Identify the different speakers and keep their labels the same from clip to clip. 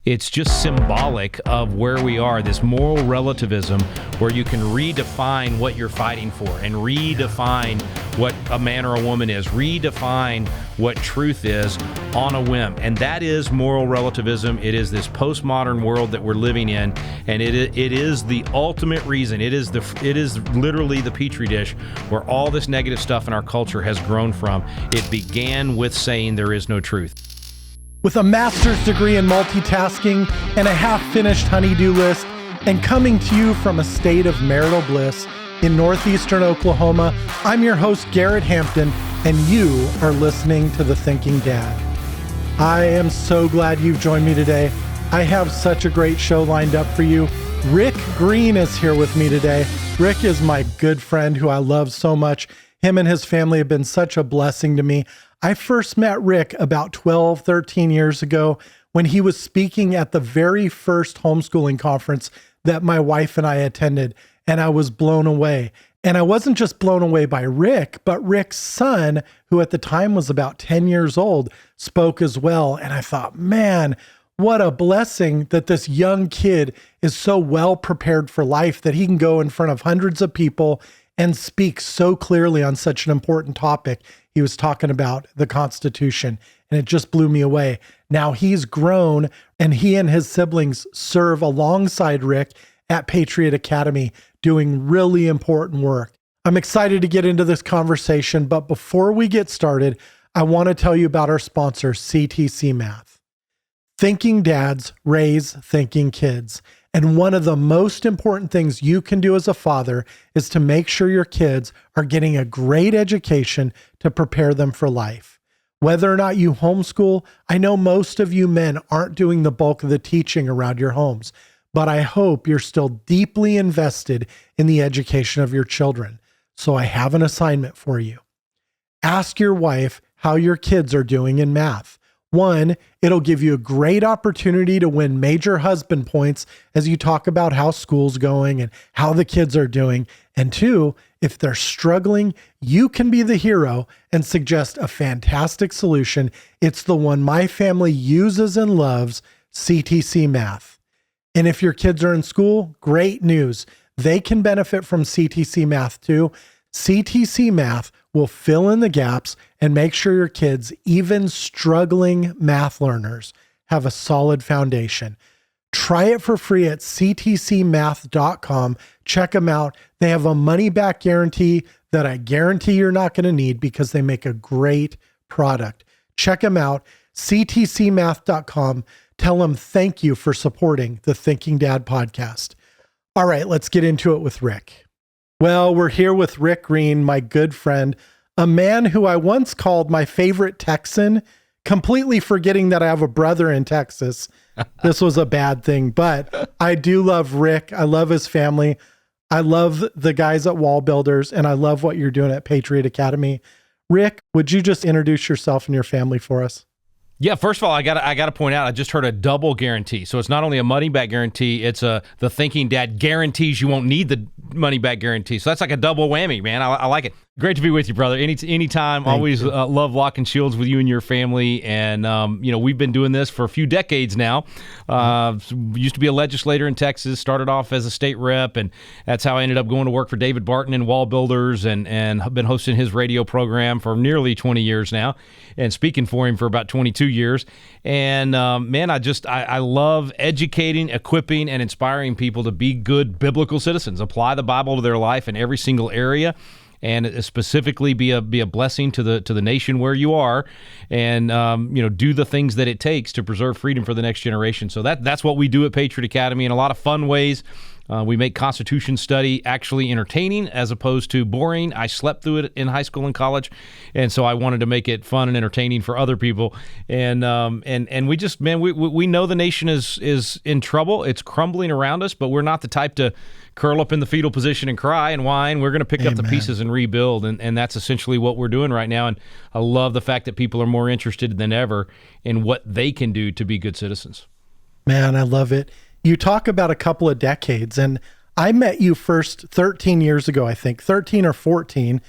Speaker 1: it's just symbolic of where we are, this moral relativism where you can redefine what you're fighting for and redefine what a man or a woman is, redefine what truth is on a whim. And that is moral relativism. It is this postmodern world that we're living in, and it is the ultimate reason. It is literally the petri dish where all this negative stuff in our culture has grown from. It began with saying there is no truth.
Speaker 2: With a master's degree in multitasking and a half-finished honey-do list, and coming to you from a state of marital bliss in northeastern Oklahoma, I'm your host, Garrett Hampton, and you are listening to The Thinking Dad. I am so glad you've joined me today. I have such a great show lined up for you. Rick Green is here with me today. Rick is my good friend who I love so much. Him and his family have been such a blessing to me. I first met Rick about 12, 13 years ago when he was speaking at the very first homeschooling conference that my wife and I attended, and I was blown away. And I wasn't just blown away by Rick, but Rick's son, who at the time was about 10 years old, spoke as well. And I thought, man, what a blessing that this young kid is so well prepared for life that he can go in front of hundreds of people and speak so clearly on such an important topic. He was talking about the Constitution, and it just blew me away. Now he's grown, and he and his siblings serve alongside Rick at Patriot Academy, doing really important work. I'm excited to get into this conversation, but before we get started, I want to tell you about our sponsor, CTC Math. Thinking dads raise thinking kids. And one of the most important things you can do as a father is to make sure your kids are getting a great education to prepare them for life. Whether or not you homeschool, I know most of you men aren't doing the bulk of the teaching around your homes, but I hope you're still deeply invested in the education of your children. So I have an assignment for you. Ask your wife how your kids are doing in math. One, it'll give you a great opportunity to win major husband points as you talk about how school's going and how the kids are doing. And two, if they're struggling, you can be the hero and suggest a fantastic solution. It's the one my family uses and loves, CTC Math. And if your kids are in school, great news. They can benefit from CTC Math too. CTC Math will fill in the gaps and make sure your kids, even struggling math learners, have a solid foundation. Try it for free at ctcmath.com. Check them out. They have a money-back guarantee that I guarantee you're not going to need because they make a great product. Check them out, ctcmath.com. Tell them thank you for supporting the Thinking Dad podcast. All right, let's get into it with Rick. Well, we're here with Rick Green, my good friend, a man who I once called my favorite Texan, completely forgetting that I have a brother in Texas. This was a bad thing, but I do love Rick. I love his family. I love the guys at Wall Builders, and I love what you're doing at Patriot Academy. Rick, would you just introduce yourself and your family for us?
Speaker 1: Yeah, first of all, I gotta point out, I just heard a double guarantee. So it's not only a money back guarantee, it's the Thinking Dad guarantees you won't need the money back guarantee. So that's like a double whammy, man. I like it. Great to be with you, brother. Anytime. Always love locking shields with you and your family. And, we've been doing this for a few decades now. Used to be a legislator in Texas, started off as a state rep, and that's how I ended up going to work for David Barton and Wall Builders, and have been hosting his radio program for nearly 20 years now and speaking for him for about 22 years. And, man, I love educating, equipping, and inspiring people to be good biblical citizens, apply the Bible to their life in every single area, and specifically be a blessing to the nation where you are, and do the things that it takes to preserve freedom for the next generation. So that's what we do at Patriot Academy in a lot of fun ways. We make Constitution study actually entertaining as opposed to boring. I slept through it in high school and college, and so I wanted to make it fun and entertaining for other people. And we just, man, we know the nation is in trouble. It's crumbling around us, but we're not the type to curl up in the fetal position and cry and whine. We're going to pick up the pieces and rebuild, and that's essentially what we're doing right now. And I love the fact that people are more interested than ever in what they can do to be good citizens.
Speaker 2: Man, I love it. You talk about a couple of decades, and I met you first 13 years ago, I think, 13 or 14,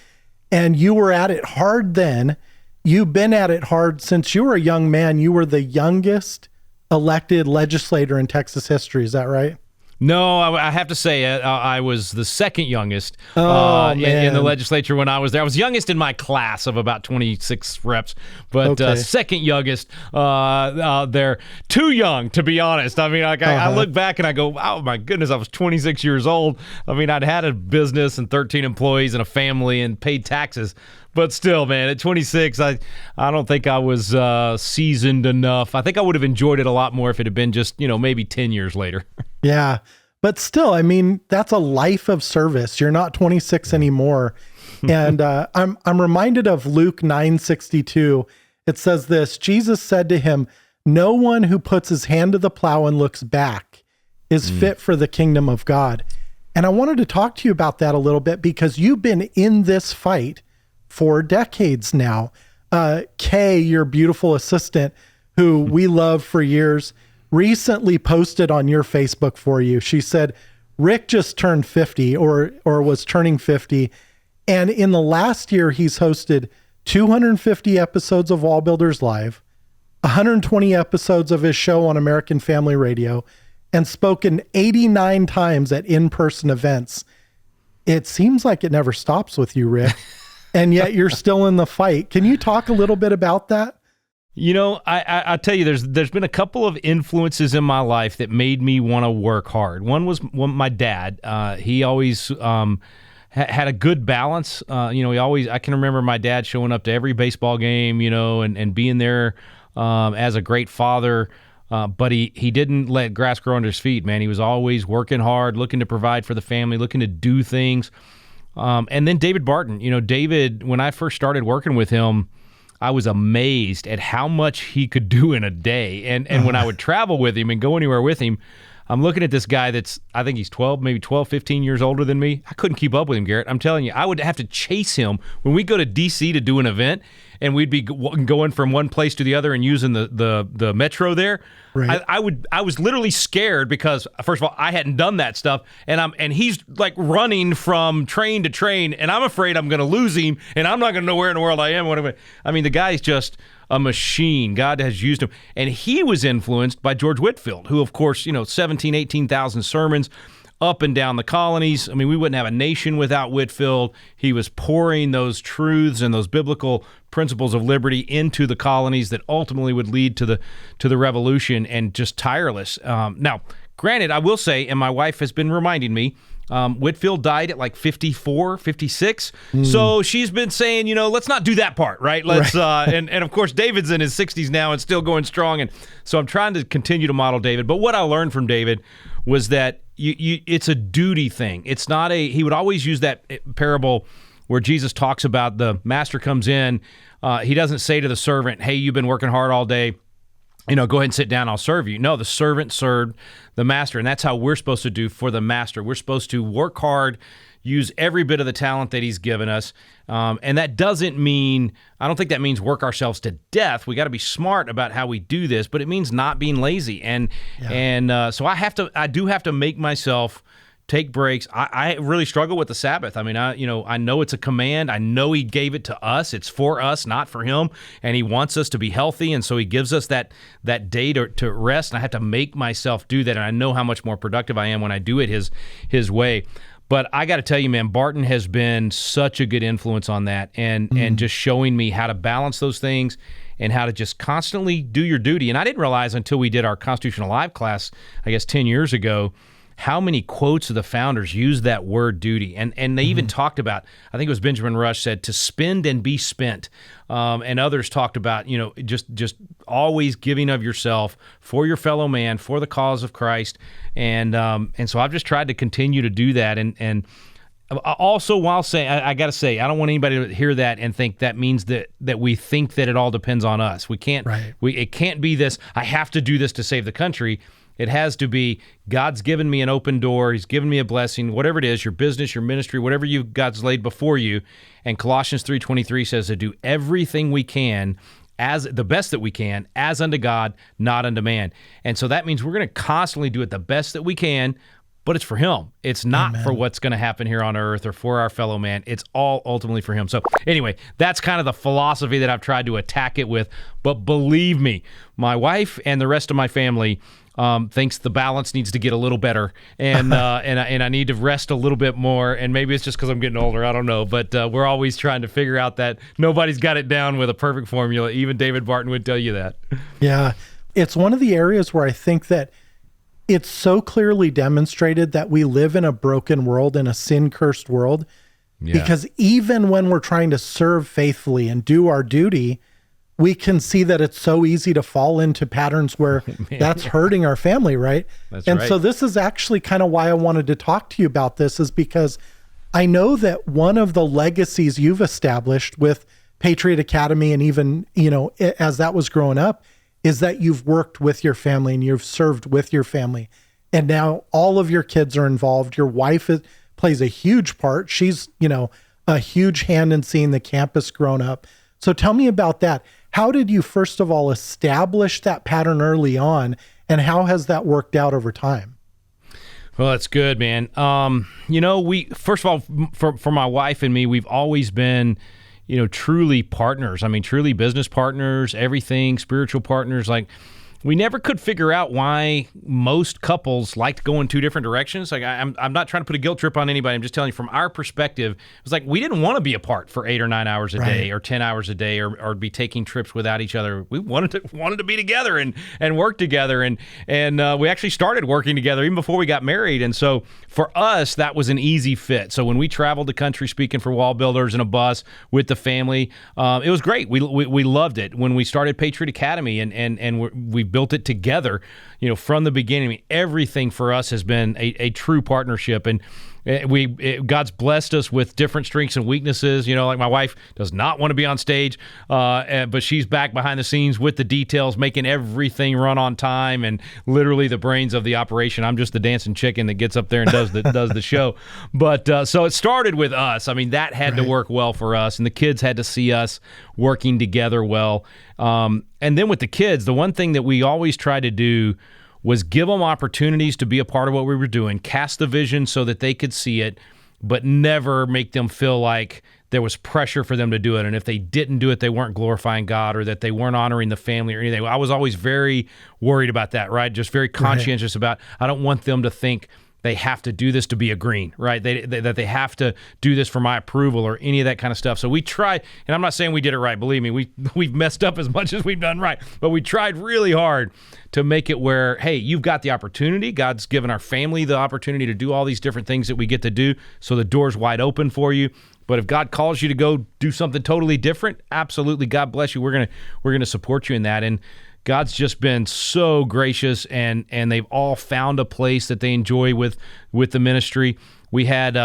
Speaker 2: and you were at it hard then. You've been at it hard since you were a young man. You were the youngest elected legislator in Texas history. Is that right?
Speaker 1: No, I have to say I was the second youngest in the legislature when I was there. I was youngest in my class of about 26 reps, but second youngest there. Too young, to be honest. I mean, I look back and I go, oh my goodness, I was 26 years old. I mean, I'd had a business and 13 employees and a family and paid taxes. But still, man, at 26, I don't think I was seasoned enough. I think I would have enjoyed it a lot more if it had been just, maybe 10 years later.
Speaker 2: Yeah. But still, I mean, that's a life of service. You're not 26 anymore. And I'm reminded of Luke 9:62. It says this: Jesus said to him, "No one who puts his hand to the plow and looks back is fit for the kingdom of God." And I wanted to talk to you about that a little bit because you've been in this fight for decades now. Kay, your beautiful assistant, who we love for years, recently posted on your Facebook for you. She said, Rick just turned 50 or was turning 50. And in the last year, he's hosted 250 episodes of Wall Builders Live, 120 episodes of his show on American Family Radio, and spoken 89 times at in-person events. It seems like it never stops with you, Rick. And yet you're still in the fight. Can you talk a little bit about that?
Speaker 1: I tell you, there's been a couple of influences in my life that made me want to work hard. One was my dad. He always had a good balance. I can remember my dad showing up to every baseball game, and being there as a great father. But he didn't let grass grow under his feet, man. He was always working hard, looking to provide for the family, looking to do things. And then David Barton, David, when I first started working with him, I was amazed at how much he could do in a day. And when I would travel with him and go anywhere with him, I'm looking at this guy I think he's 12, 15 years older than me. I couldn't keep up with him, Garrett. I'm telling you, I would have to chase him. When we go to D.C. to do an event, and we'd be going from one place to the other and using the metro there, right. I was literally scared because, first of all, I hadn't done that stuff, and he's like running from train to train, and I'm afraid I'm going to lose him, and I'm not going to know where in the world I am. I mean, the guy's just a machine. God has used him. And he was influenced by George Whitefield, who, of course, 18,000 sermons up and down the colonies. I mean, we wouldn't have a nation without Whitefield. He was pouring those truths and those biblical principles of liberty into the colonies that ultimately would lead to the revolution, and just tireless. Now, granted, I will say, and my wife has been reminding me, Whitefield died at like 54, 56. So she's been saying, let's not do that part, right? Let's and of course David's in his 60s now and still going strong, and so I'm trying to continue to model David. But what I learned from David was that it's a duty thing. It's not he would always use that parable where Jesus talks about the master comes in. He doesn't say to the servant, "Hey, you've been working hard all day. Go ahead and sit down, I'll serve you." No, the servant served the master, and that's how we're supposed to do for the master. We're supposed to work hard, use every bit of the talent that he's given us. And that doesn't mean, I don't think that means work ourselves to death. We got to be smart about how we do this, but it means not being lazy. So I do have to make myself take breaks. I really struggle with the Sabbath. I mean, I know it's a command. I know he gave it to us. It's for us, not for him. And he wants us to be healthy. And so he gives us that day to rest. And I have to make myself do that. And I know how much more productive I am when I do it his way. But I got to tell you, man, Barton has been such a good influence on that, and just showing me how to balance those things and how to just constantly do your duty. And I didn't realize until we did our Constitutional Live class, I guess 10 years ago, how many quotes of the founders use that word duty. And they even talked about, I think it was Benjamin Rush said, to spend and be spent. And others talked about, just always giving of yourself for your fellow man, for the cause of Christ. And so I've just tried to continue to do that. And also, while saying, I got to say, I don't want anybody to hear that and think that means that we think that it all depends on us. We can't, it can't be this, I have to do this to save the country. It has to be, God's given me an open door. He's given me a blessing, whatever it is, your business, your ministry, whatever God's laid before you. And Colossians 3:23 says to do everything we can, as the best that we can, as unto God, not unto man. And so that means we're going to constantly do it the best that we can, but it's for him. It's not for what's going to happen here on earth or for our fellow man. It's all ultimately for him. So anyway, that's kind of the philosophy that I've tried to attack it with. But believe me, my wife and the rest of my family thinks the balance needs to get a little better, and I need to rest a little bit more. And maybe it's just because I'm getting older. I don't know. But we're always trying to figure out that nobody's got it down with a perfect formula. Even David Barton would tell you that.
Speaker 2: Yeah. It's one of the areas where I think that it's so clearly demonstrated that we live in a broken world, in a sin-cursed world, because even when we're trying to serve faithfully and do our duty, we can see that it's so easy to fall into patterns where that's hurting our family, right?
Speaker 1: That's right.
Speaker 2: So this is actually kind of why I wanted to talk to you about this, is because I know that one of the legacies you've established with Patriot Academy, and even, as that was growing up, is that you've worked with your family and you've served with your family. And now all of your kids are involved. Your wife plays a huge part. She's, a huge hand in seeing the campus grown up. So tell me about that. How did you, first of all, establish that pattern early on, and how has that worked out over time?
Speaker 1: Well, that's good, man. We, first of all, for my wife and me, we've always been, truly partners. I mean, truly business partners, everything, spiritual partners. Like, we never could figure out why most couples like to go in two different directions. Like, I'm not trying to put a guilt trip on anybody. I'm just telling you from our perspective, it was like we didn't want to be apart for 8 or 9 hours a day or 10 hours a day or be taking trips without each other. We wanted to be together and work together. And we actually started working together even before we got married. And so for us, that was an easy fit. So when we traveled the country speaking for wall builders in a bus with the family, it was great. We loved it. When we started Patriot Academy and we built it together, from the beginning. I mean, everything for us has been a true partnership, and God's blessed us with different strengths and weaknesses. Like my wife does not want to be on stage, but she's back behind the scenes with the details, making everything run on time, and literally the brains of the operation. I'm just the dancing chicken that gets up there and does the show. But so it started with us. I mean, that had to work well for us, and the kids had to see us working together well. And then with the kids, the one thing that we always try to do was give them opportunities to be a part of what we were doing, cast the vision so that they could see it, but never make them feel like there was pressure for them to do it. And if they didn't do it, they weren't glorifying God, or that they weren't honoring the family or anything. I was always very worried about that, right? Just very conscientious about, I don't want them to think they have to do this to be a green, right? That they have to do this for my approval or any of that kind of stuff. So we tried, and I'm not saying we did it right. Believe me, we've messed up as much as we've done right. But we tried really hard to make it where, hey, you've got the opportunity. God's given our family the opportunity to do all these different things that we get to do. So the door's wide open for you. But if God calls you to go do something totally different, absolutely, God bless you. We're gonna support you in that. And God's just been so gracious, and they've all found a place that they enjoy with the ministry. We had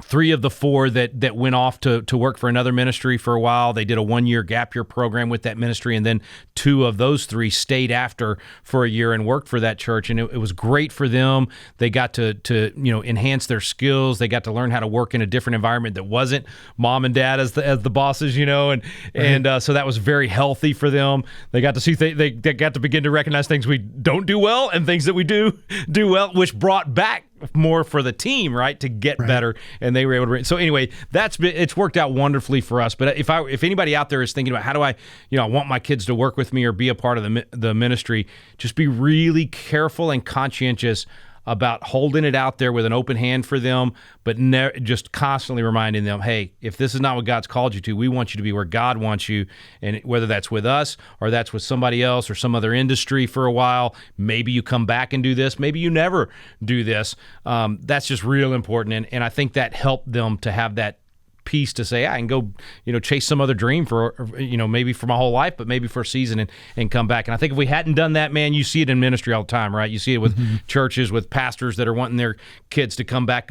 Speaker 1: 3 of the 4 that went off to work for another ministry for a while. They did a 1-year gap year program with that ministry, and then 2 of those 3 stayed after for a year and worked for that church, and it was great for them. They got to enhance their skills. They got to learn how to work in a different environment that wasn't mom and dad as the bosses, and so that was very healthy for them. They got to see they got to begin to recognize things we don't do well and things that we do well, which brought back more for the team, right, to get better, and they were able to. So anyway, it's worked out wonderfully for us. But if anybody out there is thinking about how do I want my kids to work with me or be a part of the ministry, just be really careful and conscientious about holding it out there with an open hand for them, but just constantly reminding them, hey, if this is not what God's called you to, we want you to be where God wants you, and whether that's with us or that's with somebody else or some other industry for a while, maybe you come back and do this, maybe you never do this. That's just real important, and I think that helped them to have that peace to say, I can go, chase some other dream for, maybe for my whole life, but maybe for a season and come back. And I think if we hadn't done that, man, you see it in ministry all the time, right? You see it with churches, with pastors that are wanting their kids to come back,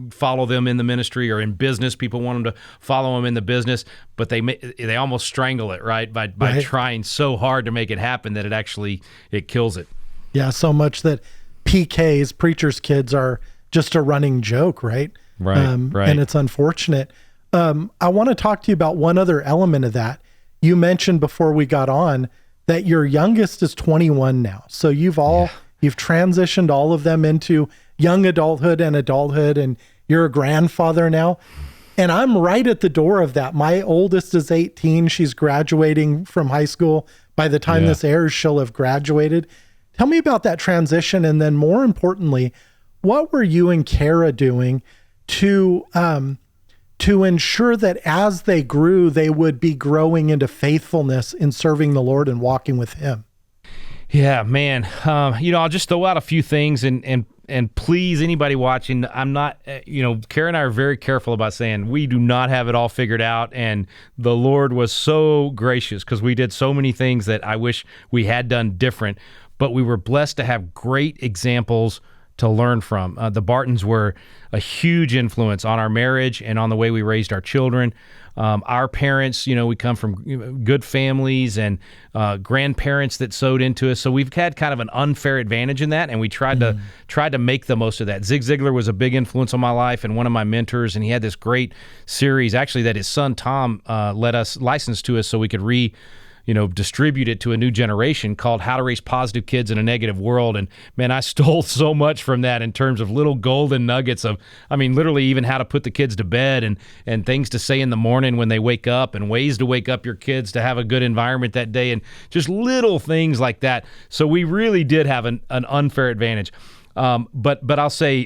Speaker 1: follow them in the ministry, or in business, people want them to follow them in the business, but they almost strangle it, right? By trying so hard to make it happen that it kills it. Yeah, so much that PKs, preachers' kids, are just a running joke, right? Right. And it's unfortunate. I want to talk to you about one other element of that. You mentioned before we got on that your youngest is 21 now. So you've all
Speaker 2: You've transitioned all of them into young adulthood, and you're a grandfather now. And I'm right at the door of that. My oldest is 18. She's graduating from high school. By the time this airs, she'll have graduated. Tell me about that transition. And then more importantly, what were you and Kara doing to ensure that as they grew, they would be growing into faithfulness in serving the Lord and walking with him?
Speaker 1: Yeah, man. I'll just throw out a few things and please, anybody watching, I'm not, Kara and I are very careful about saying we do not have it all figured out. And the Lord was so gracious because we did so many things that I wish we had done different, but we were blessed to have great examples to learn from. The Bartons were a huge influence on our marriage and on the way we raised our children. Our parents, we come from good families and grandparents that sowed into us. So we've had kind of an unfair advantage in that, and we tried to make the most of that. Zig Ziglar was a big influence on my life and one of my mentors, and he had this great series, actually, that his son Tom let us license to us so we could distribute it to a new generation, called How to Raise Positive Kids in a Negative World. And man, I stole so much from that in terms of little golden nuggets of, literally even how to put the kids to bed and things to say in the morning when they wake up and ways to wake up your kids to have a good environment that day and just little things like that. So we really did have an unfair advantage. But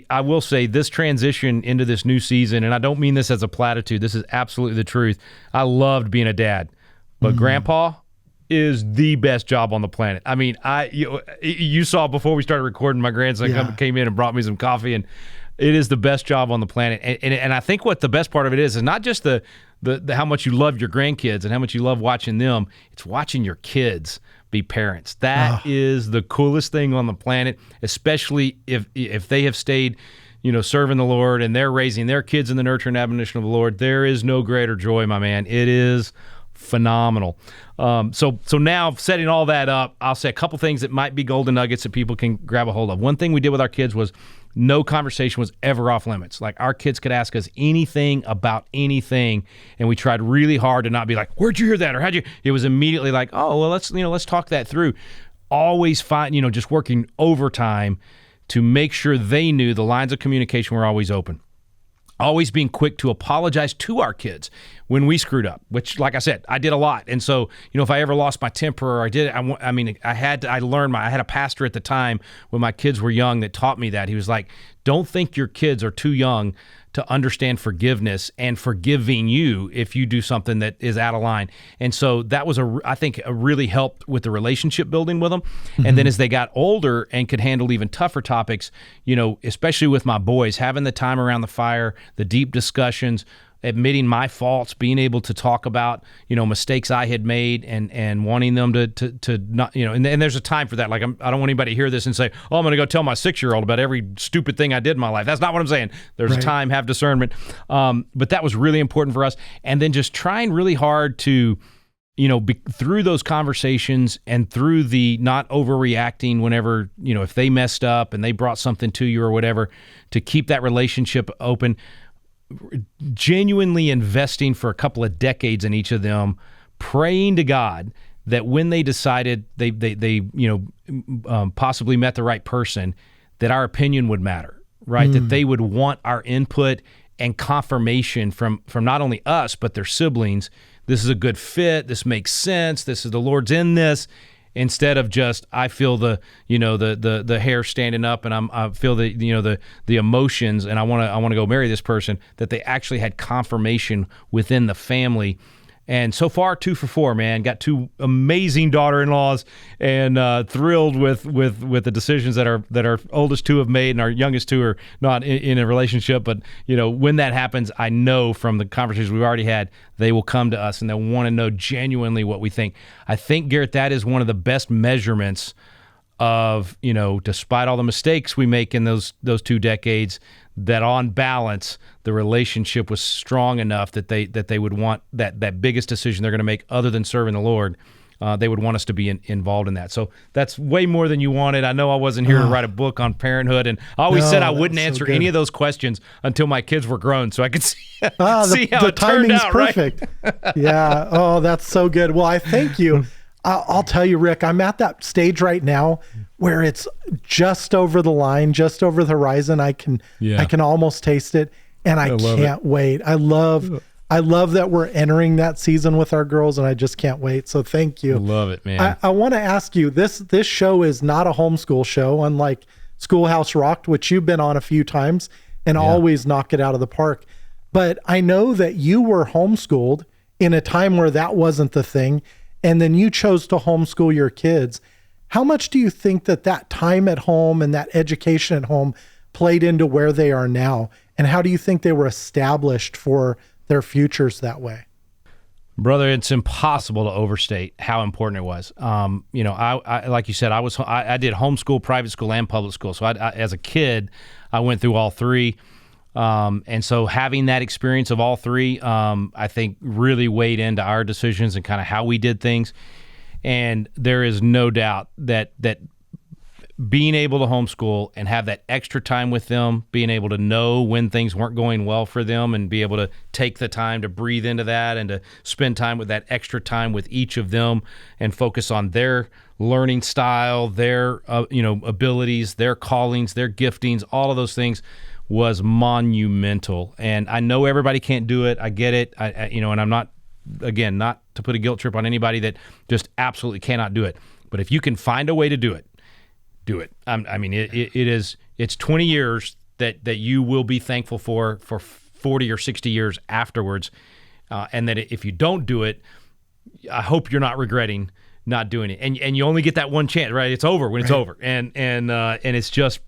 Speaker 1: I will say this transition into this new season, and I don't mean this as a platitude, this is absolutely the truth. I loved being a dad, but Grandpa is the best job on the planet. You saw before we started recording, my grandson came in and brought me some coffee, and it is the best job on the planet. And I think what the best part of it is not just the how much you love your grandkids and how much you love watching them. It's watching your kids be parents. That is the coolest thing on the planet, especially if they have stayed, serving the Lord and they're raising their kids in the nurture and admonition of the Lord. There is no greater joy, my man. It is phenomenal. So now, setting all that up, I'll say a couple things that might be golden nuggets that people can grab a hold of. One thing we did with our kids was no conversation was ever off limits. Like, our kids could ask us anything about anything, and we tried really hard to not be like, "Where'd you hear that?" or "How'd you?" It was immediately like, "Oh, well, let's talk that through." Always just working overtime to make sure they knew the lines of communication were always open. Always being quick to apologize to our kids when we screwed up, which, like I said, I did a lot. And so, if I ever lost my temper or I had a pastor at the time when my kids were young that taught me that. He was like, don't think your kids are too young to understand forgiveness and forgiving you if you do something that is out of line. And so that was I think really helped with the relationship building with them. Mm-hmm. And then as they got older and could handle even tougher topics, especially with my boys, having the time around the fire, the deep discussions, admitting my faults, being able to talk about, mistakes I had made and wanting them to not, and there's a time for that. Like, I don't want anybody to hear this and say, "Oh, I'm going to go tell my 6-year-old about every stupid thing I did in my life." That's not what I'm saying. There's a time, have discernment. But that was really important for us. And then just trying really hard to, through those conversations and through the not overreacting whenever, if they messed up and they brought something to you or whatever, to keep that relationship open. Genuinely investing for a couple of decades in each of them, praying to God that when they decided they possibly met the right person, that our opinion would matter, right? That they would want our input and confirmation from not only us but their siblings. This is a good fit. This makes sense. This is the Lord's in this. Instead of just, I feel the hair standing up and I feel the emotions and I want to go marry this person, that they actually had confirmation within the family. And so far, 2 for 4, man. Got 2 amazing daughter-in-laws, and thrilled with the decisions that our oldest 2 have made, and our youngest 2 are not in a relationship. But when that happens, I know from the conversations we've already had, they will come to us and they'll want to know genuinely what we think. I think, Garrett, that is one of the best measurements of, despite all the mistakes we make in those 2 decades, that on balance, the relationship was strong enough that they would want that biggest decision they're going to make other than serving the Lord. They would want us to be involved in that. So that's way more than you wanted. I know I wasn't here to write a book on parenthood, and I always said I wouldn't answer any of those questions until my kids were grown, so I could see how
Speaker 2: the
Speaker 1: it turned out.
Speaker 2: Perfect.
Speaker 1: Right?
Speaker 2: Yeah. Oh, that's so good. Well, I thank you. I'll tell you, Rick, I'm at that stage right now where it's just over the line, just over the horizon. I can almost taste it, and I can't wait. I love that we're entering that season with our girls, and I just can't wait. So thank you.
Speaker 1: I love it, man.
Speaker 2: I want to ask you, this show is not a homeschool show, unlike Schoolhouse Rocked, which you've been on a few times and always knock it out of the park. But I know that you were homeschooled in a time where that wasn't the thing, and then you chose to homeschool your kids. How much do you think that time at home and that education at home played into where they are now? And how do you think they were established for their futures that way?
Speaker 1: Brother, it's impossible to overstate how important it was. I like you said, I did homeschool, private school, and public school. So I as a kid, I went through all three. And so having that experience of all three, I think really weighed into our decisions and kind of how we did things. And there is no doubt that being able to homeschool and have that extra time with them, being able to know when things weren't going well for them and be able to take the time to breathe into that and to spend time with that extra time with each of them and focus on their learning style, their abilities, their callings, their giftings, all of those things was monumental. And I know everybody can't do it. I get it. And I'm not, again, not to put a guilt trip on anybody that just absolutely cannot do it. But if you can find a way to do it, do it. It's 20 years that you will be thankful for 40 or 60 years afterwards. And that if you don't do it, I hope you're not regretting not doing it. And you only get that one chance, right? It's over when it's over. And it's just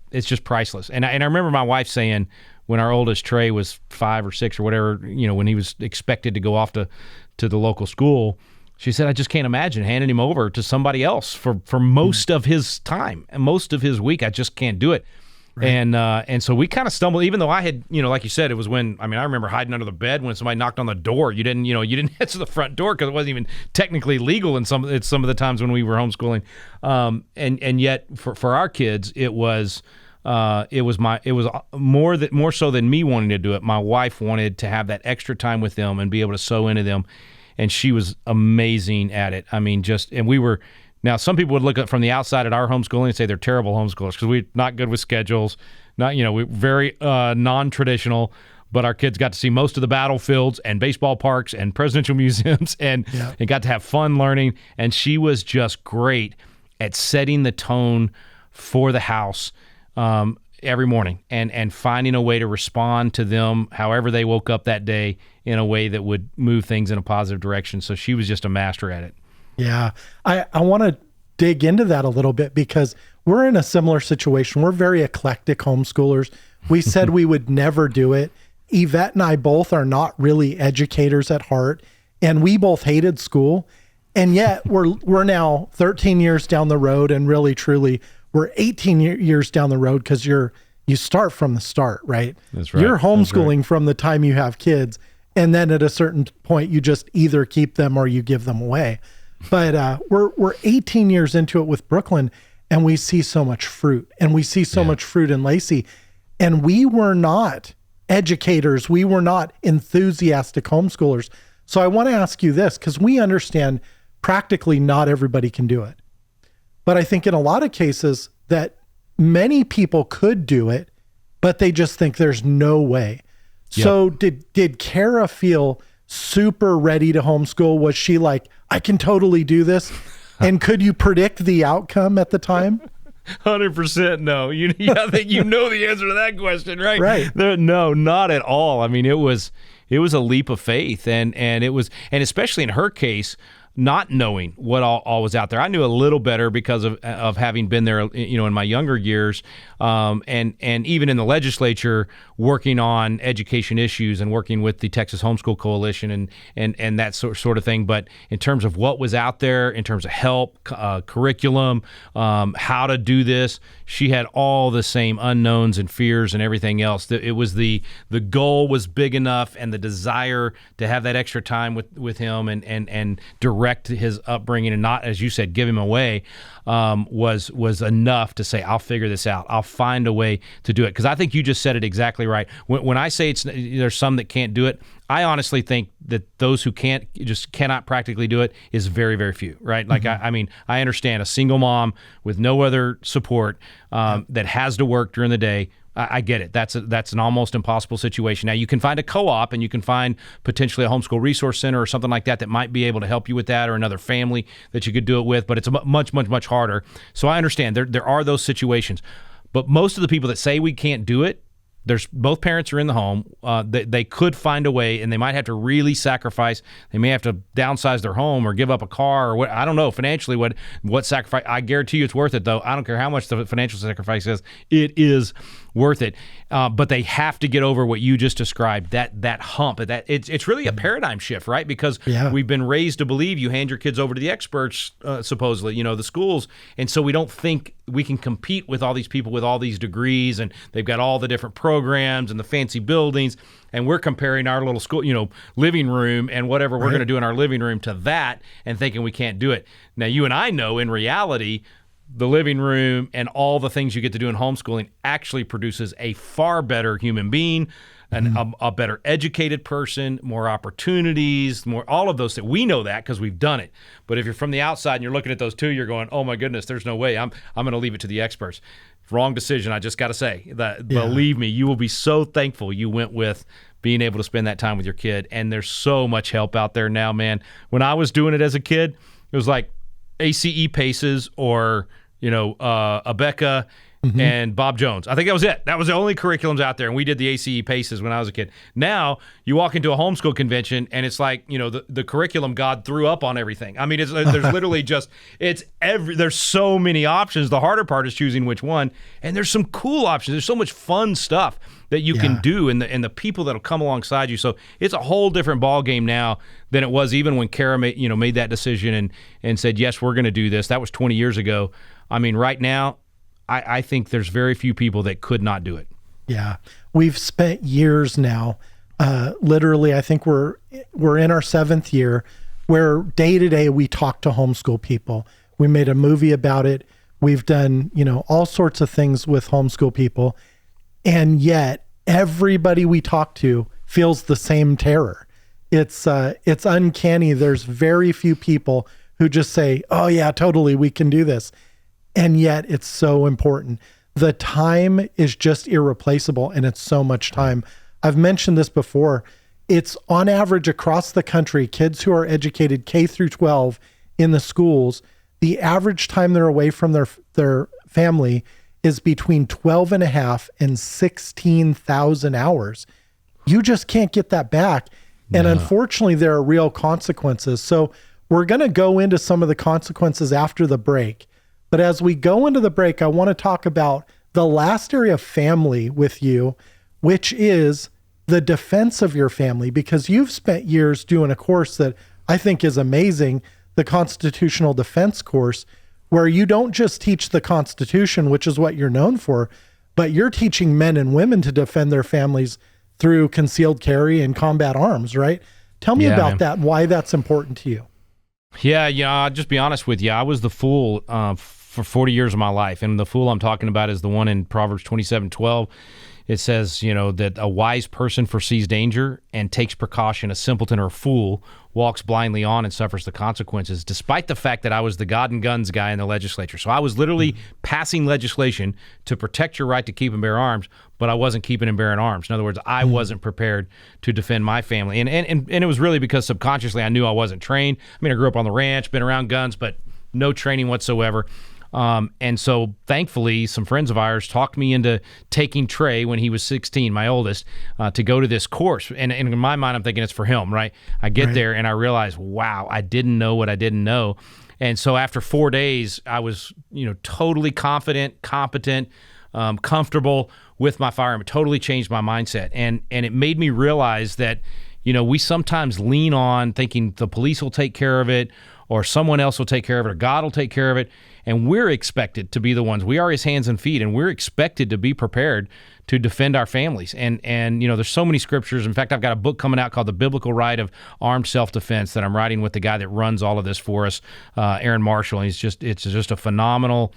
Speaker 1: priceless. And I remember my wife saying when our oldest Trey was 5 or 6 or whatever, when he was expected to go off to the local school, she said, I just can't imagine handing him over to somebody else for most of his time and most of his week. I just can't do it. Right. And so we kind of stumbled, even though I had, like you said, it was when, I remember hiding under the bed when somebody knocked on the door. You didn't answer the front door because it wasn't even technically legal in some of the times when we were homeschooling. And yet for our kids, it was more so than me wanting to do it. My wife wanted to have that extra time with them and be able to sow into them. And she was amazing at it. Now some people would look at from the outside at our homeschooling and say they're terrible homeschoolers because we're not good with schedules, we're very non-traditional, but our kids got to see most of the battlefields and baseball parks and presidential museums and got to have fun learning. And she was just great at setting the tone for the house every morning and finding a way to respond to them however they woke up that day in a way that would move things in a positive direction. So she was just a master at it. Yeah.
Speaker 2: I want to dig into that a little bit because we're in a similar situation. We're very eclectic homeschoolers. We said we would never do it. Yvette and I both are not really educators at heart, and we both hated school. And yet we're now 13 years down the road, and really truly we're 18 years down the road because you start from the start, right?
Speaker 1: That's right.
Speaker 2: You're homeschooling from the time you have kids, and then at a certain point you just either keep them or you give them away. But we're 18 years into it with Brooklyn, and we see so much fruit, and we see so much fruit in Lacey. And we were not educators. We were not enthusiastic homeschoolers. So I want to ask you this, because we understand practically not everybody can do it. But I think in a lot of cases that many people could do it, but they just think there's no way. Yep. So did Kara feel super ready to homeschool? Was she like, I can totally do this? And could you predict the outcome at the time?
Speaker 1: 100% no. I think you know the answer to that question, right?
Speaker 2: Right.
Speaker 1: No, not at all. It was a leap of faith, and especially in her case, not knowing what all was out there. I knew a little better because of having been there, in my younger years, and even in the legislature, working on education issues and working with the Texas Homeschool Coalition and that sort of thing. But in terms of what was out there, in terms of help, curriculum, how to do this, she had all the same unknowns and fears and everything else. It was the goal was big enough, and the desire to have that extra time with him and direct his upbringing and not, as you said, give him away, was enough to say, I'll figure this out. I'll find a way to do it. Because I think you just said it exactly right. When I say there's some that can't do it, I honestly think that those who cannot practically do it is very, very few, right? Like, I mean, I understand a single mom with no other support that has to work during the day. I get it. That's an almost impossible situation. Now, you can find a co-op and you can find potentially a homeschool resource center or something like that might be able to help you with that, or another family that you could do it with, but it's much, much, much harder. So I understand there are those situations. But most of the people that say we can't do it, both parents are in the home. They could find a way, and they might have to really sacrifice. They may have to downsize their home or give up a car, or what, I don't know financially what sacrifice. I guarantee you it's worth it, though. I don't care how much the financial sacrifice is. It is worth it. But they have to get over what you just described, that hump. It's really a paradigm shift, right? Because we've been raised to believe you hand your kids over to the experts, supposedly, the schools, and so we don't think we can compete with all these people with all these degrees, and they've got all the different programs and the fancy buildings, and we're comparing our little school, living room and whatever we're going to do in our living room to that, and thinking we can't do it. Now, you and I know in reality, the living room and all the things you get to do in homeschooling actually produces a far better human being, and a better educated person, more opportunities, more all of those things. We know that because we've done it. But if you're from the outside and you're looking at those two, you're going, oh my goodness, there's no way. I'm going to leave it to the experts. Wrong decision. I just got to say that. Believe me, you will be so thankful you went with being able to spend that time with your kid. And there's so much help out there now, man. When I was doing it as a kid, it was like ACE Paces or Abeka and Bob Jones. I think that was it. That was the only curriculums out there, and we did the ACE Paces when I was a kid. Now, you walk into a homeschool convention, and it's like, the curriculum God threw up on everything. I mean, there's literally there's so many options. The harder part is choosing which one, and there's some cool options. There's so much fun stuff that you can do, and the people that'll come alongside you. So it's a whole different ball game now than it was even when Kara made that decision and said, yes, we're going to do this. That was 20 years ago. I mean, right now, I think there's very few people that could not do it.
Speaker 2: Yeah. We've spent years now, literally, I think we're in our 7th year, where day to day we talk to homeschool people. We made a movie about it. We've done, all sorts of things with homeschool people. And yet everybody we talk to feels the same terror. It's uncanny. There's very few people who just say, oh yeah, totally, we can do this. And yet it's so important. The time is just irreplaceable, and it's so much time. I've mentioned this before. It's on average across the country, kids who are educated K through 12 in the schools, the average time they're away from their family is between 12.5 and 16,000 hours. You just can't get that back. And unfortunately, there are real consequences. So we're going to go into some of the consequences after the break. But as we go into the break, I want to talk about the last area of family with you, which is the defense of your family, because you've spent years doing a course that I think is amazing, the Constitutional Defense course, where you don't just teach the Constitution, which is what you're known for, but you're teaching men and women to defend their families through concealed carry and combat arms, right? Tell me about that and why that's important to you.
Speaker 1: Yeah, I'll just be honest with you. I was the fool for 40 years of my life. And the fool I'm talking about is the one in Proverbs 27:12. It says, that a wise person foresees danger and takes precaution. A simpleton or a fool walks blindly on and suffers the consequences, despite the fact that I was the God and guns guy in the legislature. So I was literally passing legislation to protect your right to keep and bear arms, but I wasn't keeping and bearing arms. In other words, I wasn't prepared to defend my family. And it was really because subconsciously I knew I wasn't trained. I mean, I grew up on the ranch, been around guns, but no training whatsoever. And so thankfully some friends of ours talked me into taking Trey when he was 16, my oldest, to go to this course. And in my mind, I'm thinking it's for him, right? I get there and I realize, wow, I didn't know what I didn't know. And so after 4 days, I was, totally confident, competent, comfortable with my firearm. It totally changed my mindset. And it made me realize that, we sometimes lean on thinking the police will take care of it, or someone else will take care of it, or God will take care of it. And we're expected to be the ones. We are his hands and feet, and we're expected to be prepared to defend our families. And there's so many scriptures. In fact, I've got a book coming out called The Biblical Right of Armed Self-Defense that I'm writing with the guy that runs all of this for us, Aaron Marshall. And it's just a phenomenal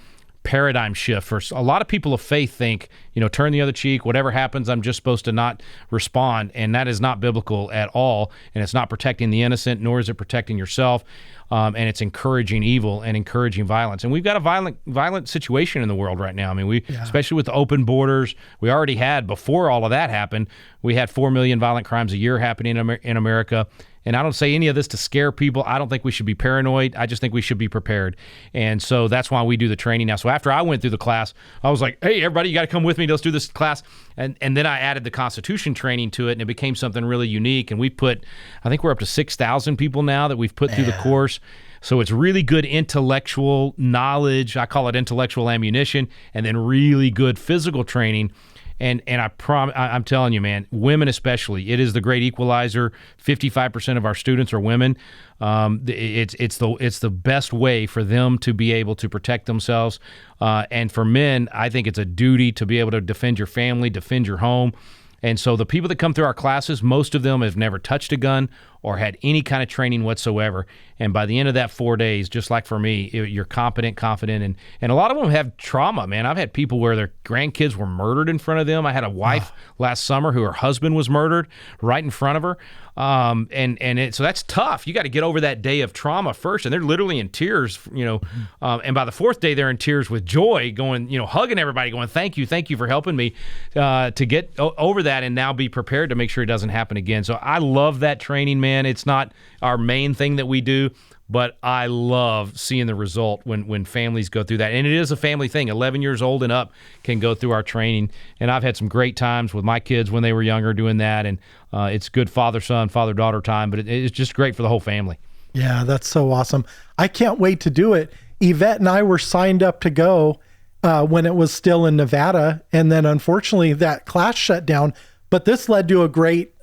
Speaker 1: paradigm shift for a lot of people of faith. Think, turn the other cheek, whatever happens, I'm just supposed to not respond. And that is not biblical at all. And it's not protecting the innocent, nor is it protecting yourself. And it's encouraging evil and encouraging violence. And we've got a violent situation in the world right now. I mean, especially with the open borders, we already had, before all of that happened, we had 4 million violent crimes a year happening in America. And I don't say any of this to scare people. I don't think we should be paranoid. I just think we should be prepared. And so that's why we do the training now. So after I went through the class, I was like, hey, everybody, you got to come with me. Let's do this class. And then I added the Constitution training to it, and it became something really unique. And I think we're up to 6,000 people now that we've put through the course. So it's really good intellectual knowledge. I call it intellectual ammunition, and then really good physical training. And I'm telling you, man, women especially, it is the great equalizer. 55% of our students are women. It's the best way for them to be able to protect themselves. And for men, I think it's a duty to be able to defend your family, defend your home. And so the people that come through our classes, most of them have never touched a gun or had any kind of training whatsoever. And by the end of that 4 days, just like for me, you're competent, confident. And a lot of them have trauma, man. I've had people where their grandkids were murdered in front of them. I had a wife last summer who her husband was murdered right in front of her. So that's tough. You got to get over that day of trauma first. And they're literally in tears, and by the fourth day, they're in tears with joy, going, hugging everybody, going, thank you for helping me to get over that and now be prepared to make sure it doesn't happen again. So I love that training, man. It's not our main thing that we do, but I love seeing the result when families go through that. And it is a family thing. 11 years old and up can go through our training. And I've had some great times with my kids when they were younger doing that. And it's good father-son, father-daughter time, but it's just great for the whole family.
Speaker 2: Yeah, that's so awesome. I can't wait to do it. Yvette and I were signed up to go when it was still in Nevada. And then unfortunately that class shut down. But this led to a great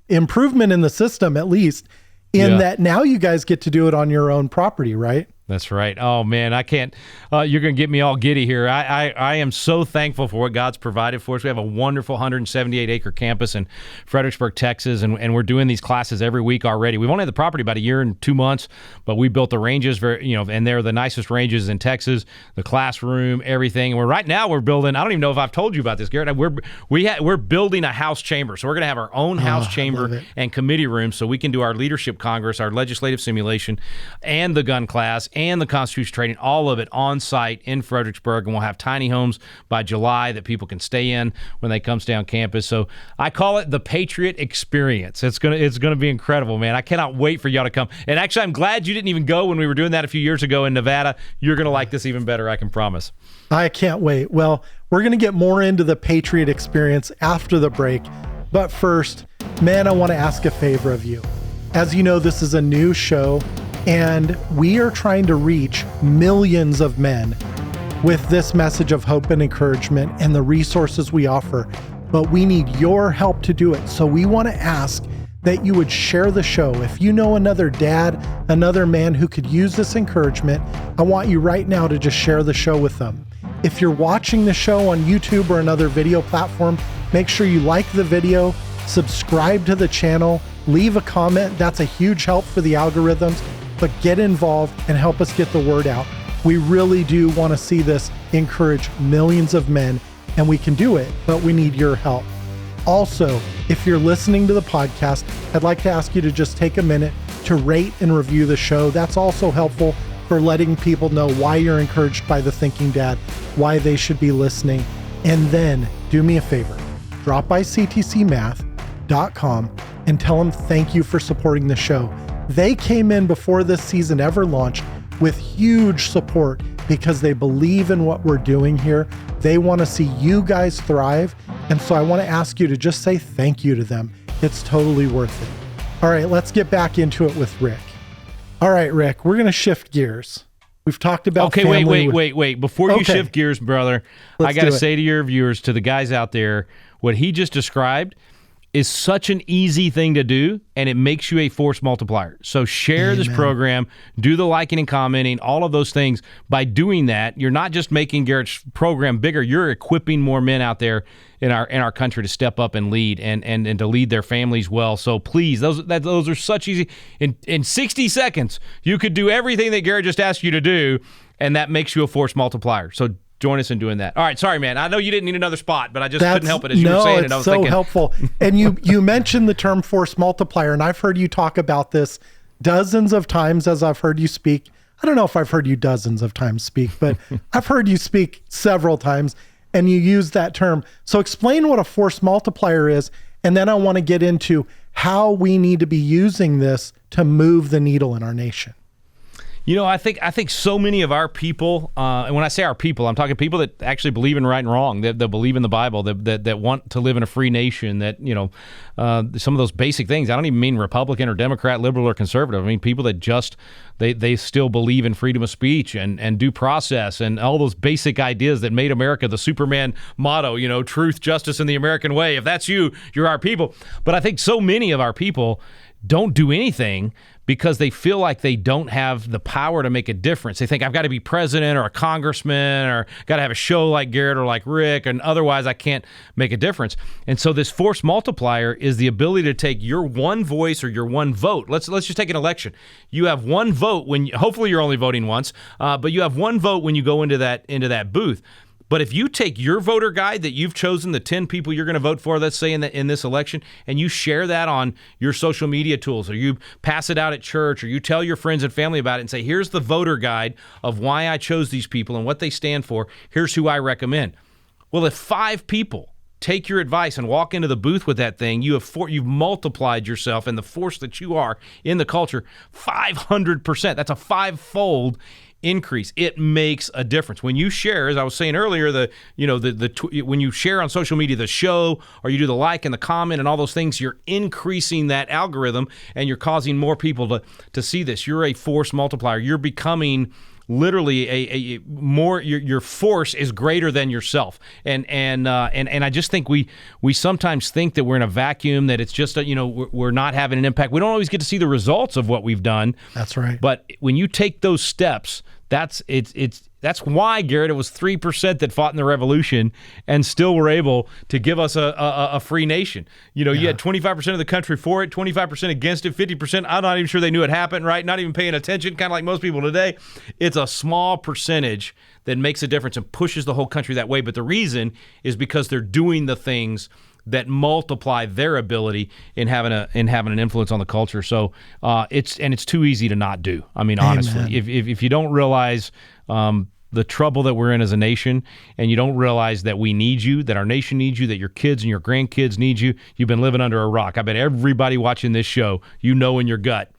Speaker 2: improvement in the system, at least, in that now you guys get to do it on your own property, right?
Speaker 1: That's right. Oh, man, I can't. You're going to get me all giddy here. I am so thankful for what God's provided for us. We have a wonderful 178-acre campus in Fredericksburg, Texas, and we're doing these classes every week already. We've only had the property about a year and 2 months, but we built the ranges, and they're the nicest ranges in Texas, the classroom, everything. And right now we're building, I don't even know if I've told you about this, Garrett. We're building a house chamber. So we're going to have our own house chamber and committee room so we can do our leadership congress, our legislative simulation, and the gun class, and the Constitution training, all of it on site in Fredericksburg. And we'll have tiny homes by July that people can stay in when they come stay on campus. So I call it the Patriot Experience. It's gonna be incredible, man. I cannot wait for y'all to come. And actually, I'm glad you didn't even go when we were doing that a few years ago in Nevada. You're gonna like this even better, I can promise.
Speaker 2: I can't wait. Well, we're gonna get more into the Patriot Experience after the break. But first, man, I want to ask a favor of you. As you know, this is a new show, and we are trying to reach millions of men with this message of hope and encouragement and the resources we offer. But we need your help to do it. So we want to ask that you would share the show. If you know another dad, another man who could use this encouragement, I want you right now to just share the show with them. If you're watching the show on YouTube or another video platform, make sure you like the video, subscribe to the channel, leave a comment. That's a huge help for the algorithms, but get involved and help us get the word out. We really do want to see this encourage millions of men, and we can do it, but we need your help. Also, if you're listening to the podcast, I'd like to ask you to just take a minute to rate and review the show. That's also helpful for letting people know why you're encouraged by The Thinking Dad, why they should be listening. And then do me a favor, drop by ctcmath.com and tell them thank you for supporting the show. They came in before this season ever launched with huge support because they believe in what we're doing here. They want to see you guys thrive. And so I want to ask you to just say thank you to them. It's totally worth it. All right, let's get back into it with Rick. All right, Rick, we're going to shift gears. We've talked about
Speaker 1: wait. Before you shift gears, brother, I got to say to your viewers, to the guys out there, what he just described is such an easy thing to do, and it makes you a force multiplier. So share this program, do the liking and commenting, all of those things. By doing that, you're not just making Garrett's program bigger, you're equipping more men out there in our country to step up and lead and to lead their families well. So please, those are such easy. In 60 seconds, you could do everything that Garrett just asked you to do, and that makes you a force multiplier. So join us in doing that. All right, sorry, man. I know you didn't need another spot, but I just couldn't help it as you were saying it. I was thinking.
Speaker 2: Helpful. And you mentioned the term force multiplier, and I've heard you talk about this dozens of times as I've heard you speak. I don't know if I've heard you dozens of times speak, but I've heard you speak several times, and you use that term. So explain what a force multiplier is, and then I want to get into how we need to be using this to move the needle in our nation.
Speaker 1: You know, I think so many of our people, and when I say our people, I'm talking people that actually believe in right and wrong, that believe in the Bible, that want to live in a free nation, that, some of those basic things. I don't even mean Republican or Democrat, liberal or conservative. I mean people that just, they still believe in freedom of speech and due process and all those basic ideas that made America the Superman motto, truth, justice, and the American way. If that's you, you're our people. But I think so many of our people don't do anything because they feel like they don't have the power to make a difference. They think, I've got to be president or a congressman or got to have a show like Garrett or like Rick, and otherwise I can't make a difference. And so this force multiplier is the ability to take your one voice or your one vote. Let's just take an election. You have one vote when, hopefully you're only voting once, but you have one vote when you go into that booth. But if you take your voter guide that you've chosen, the 10 people you're going to vote for, let's say in this election, and you share that on your social media tools, or you pass it out at church, or you tell your friends and family about it and say, here's the voter guide of why I chose these people and what they stand for. Here's who I recommend. Well, if 5 people take your advice and walk into the booth with that thing, you've multiplied yourself and the force that you are in the culture 500%. That's a 5-fold increase. It makes a difference. When you share, as I was saying earlier, when you share on social media the show, or you do the like and the comment and all those things, you're increasing that algorithm and you're causing more people to see this. You're a force multiplier. You're becoming literally a more, your force is greater than yourself. And I just think we sometimes think that we're in a vacuum, that it's just we're not having an impact. We don't always get to see the results of what we've done.
Speaker 2: That's right.
Speaker 1: But when you take those steps, that's why, Garrett, it was 3% that fought in the revolution and still were able to give us a free nation. You had 25% of the country for it, 25% against it, 50%. I'm not even sure they knew it happened, right? Not even paying attention, kind of like most people today. It's a small percentage that makes a difference and pushes the whole country that way. But the reason is because they're doing the things that multiply their ability in having an influence on the culture. So it's too easy to not do. I mean, honestly, if you don't realize the trouble that we're in as a nation, and you don't realize that we need you, that our nation needs you, that your kids and your grandkids need you, you've been living under a rock. I bet everybody watching this show, in your gut,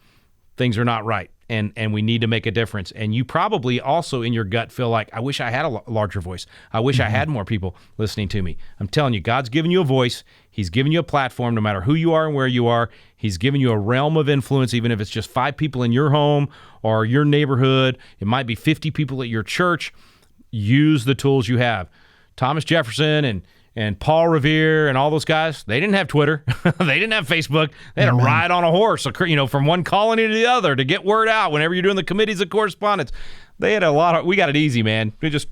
Speaker 1: things are not right. And we need to make a difference. And you probably also in your gut feel like, I wish I had a larger voice. I wish I had more people listening to me. I'm telling you, God's given you a voice. He's given you a platform, no matter who you are and where you are. He's given you a realm of influence, even if it's just 5 people in your home or your neighborhood. It might be 50 people at your church. Use the tools you have. Thomas Jefferson and Paul Revere and all those guys, they didn't have Twitter. They didn't have Facebook. They had to ride on a horse, from one colony to the other to get word out whenever you're doing the committees of correspondence. They had we got it easy, man. We just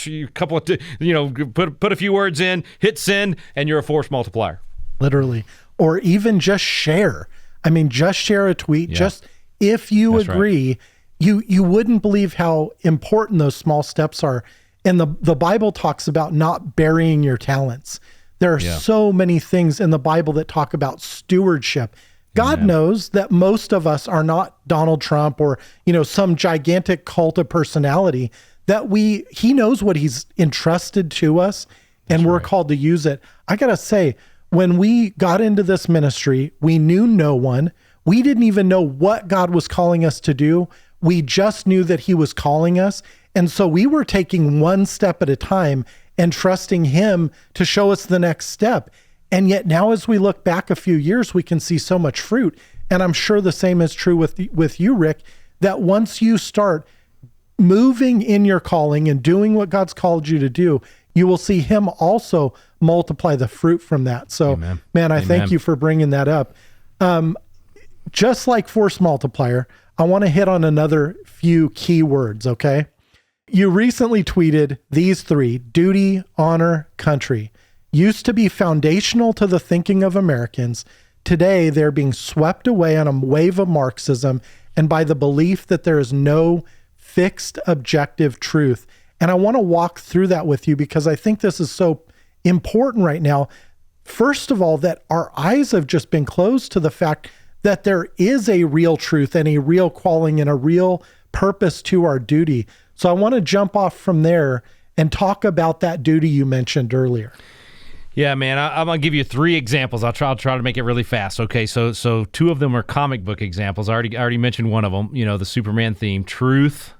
Speaker 1: a couple of, put a few words in, hit send, and you're a force multiplier.
Speaker 2: Literally. Or even just share. I mean, just share a tweet. Yeah. Just if you agree, right. you wouldn't believe how important those small steps are. And the Bible talks about not burying your talents. There are so many things in the Bible that talk about stewardship. God knows that most of us are not Donald Trump or, some gigantic cult of personality, that he knows what he's entrusted to us, and we're called to use it. I got to say, when we got into this ministry, we knew no one. We didn't even know what God was calling us to do. We just knew that he was calling us. And so we were taking one step at a time and trusting him to show us the next step. And yet now, as we look back a few years, we can see so much fruit. And I'm sure the same is true with you, Rick, that once you start moving in your calling and doing what God's called you to do, you will see him also multiply the fruit from that. So,
Speaker 1: Amen.
Speaker 2: Man, I
Speaker 1: Amen.
Speaker 2: thank you for bringing that up. Just like force multiplier, I want to hit on another few key words, okay? You recently tweeted these three: duty, honor, country. Used to be foundational to the thinking of Americans. Today, they're being swept away on a wave of Marxism and by the belief that there is no fixed objective truth. And I want to walk through that with you because I think this is so important right now. First of all, that our eyes have just been closed to the fact that there is a real truth and a real calling and a real purpose to our duty. So I want to jump off from there and talk about that duty you mentioned earlier.
Speaker 1: Yeah, man, I'm going to give you three examples. I'll try to make it really fast. Okay, so two of them are comic book examples. I already mentioned one of them, the Superman theme: truth,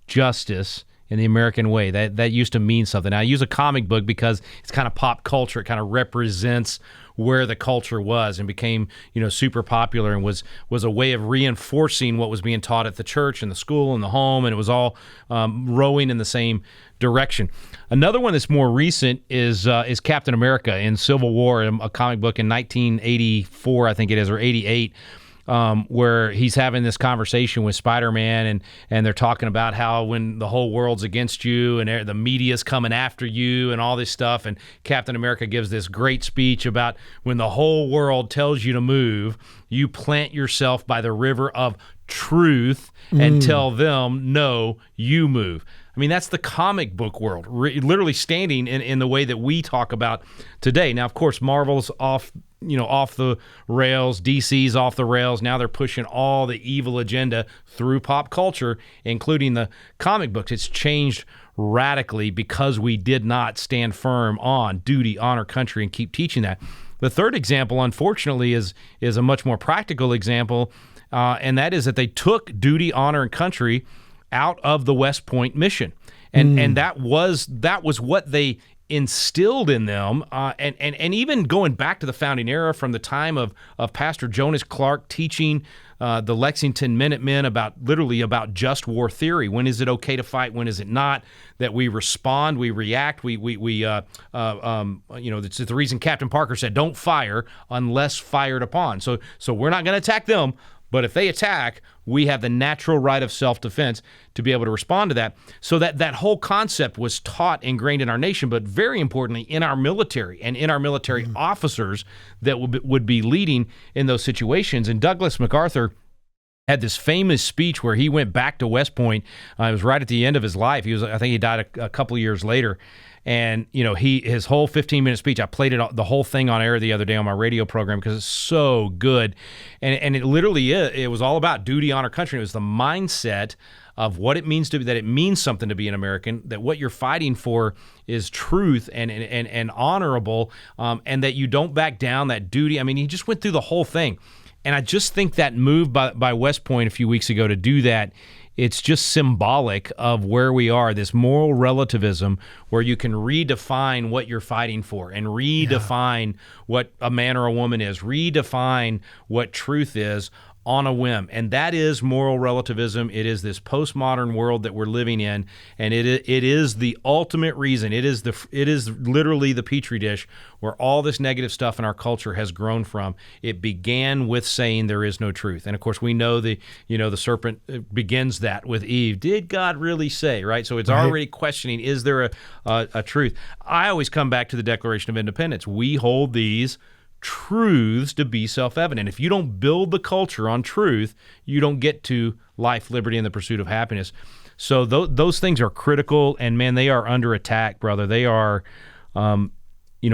Speaker 1: justice, in the American way. That used to mean something. Now, I use a comic book because it's kind of pop culture. It kind of represents where the culture was and became, super popular and was a way of reinforcing what was being taught at the church and the school and the home, and it was all rowing in the same direction. Another one that's more recent is Captain America in Civil War, a comic book in 1984, I think it is, or 88. Where he's having this conversation with Spider-Man, and they're talking about how when the whole world's against you and the media's coming after you and all this stuff, and Captain America gives this great speech about when the whole world tells you to move, you plant yourself by the river of truth and tell them, no, you move. I mean, that's the comic book world, literally standing in the way that we talk about today. Now, of course, Marvel's off the rails, DC's off the rails. Now they're pushing all the evil agenda through pop culture, including the comic books. It's changed radically because we did not stand firm on duty, honor, country, and keep teaching that. The third example, unfortunately, is a much more practical example, and that is that they took duty, honor, and country out of the West Point mission, and that was what they instilled in them, and even going back to the founding era, from the time of Pastor Jonas Clark teaching the Lexington Minutemen about just war theory. When is it okay to fight? When is it not? That we respond, we react, it's the reason Captain Parker said, "Don't fire unless fired upon." So we're not going to attack them. But if they attack, we have the natural right of self-defense to be able to respond to that. So that whole concept was taught, ingrained in our nation, but very importantly in our military and in our military officers that would be leading in those situations. And Douglas MacArthur had this famous speech where he went back to West Point. It was right at the end of his life. I think he died a couple of years later. And, his whole 15-minute speech, I played the whole thing on air the other day on my radio program because it's so good. And it literally is. It was all about duty, honor, country. It was the mindset of what it means that it means something to be an American, that what you're fighting for is truth and honorable, and that you don't back down, that duty. I mean, he just went through the whole thing. And I just think that move by West Point a few weeks ago to do that, it's just symbolic of where we are, this moral relativism where you can redefine what you're fighting for and redefine what a man or a woman is, redefine what truth is on a whim. And that is moral relativism. It is this postmodern world that we're living in, and it is the ultimate reason. It is literally the petri dish where all this negative stuff in our culture has grown from. It began with saying there is no truth. And of course, we know the serpent begins that with Eve. Did God really say, right? So it's already questioning, is there a truth? I always come back to the Declaration of Independence. We hold these truths to be self-evident. If you don't build the culture on truth, you don't get to life, liberty, and the pursuit of happiness. So those things are critical, and man, they are under attack, brother. They are,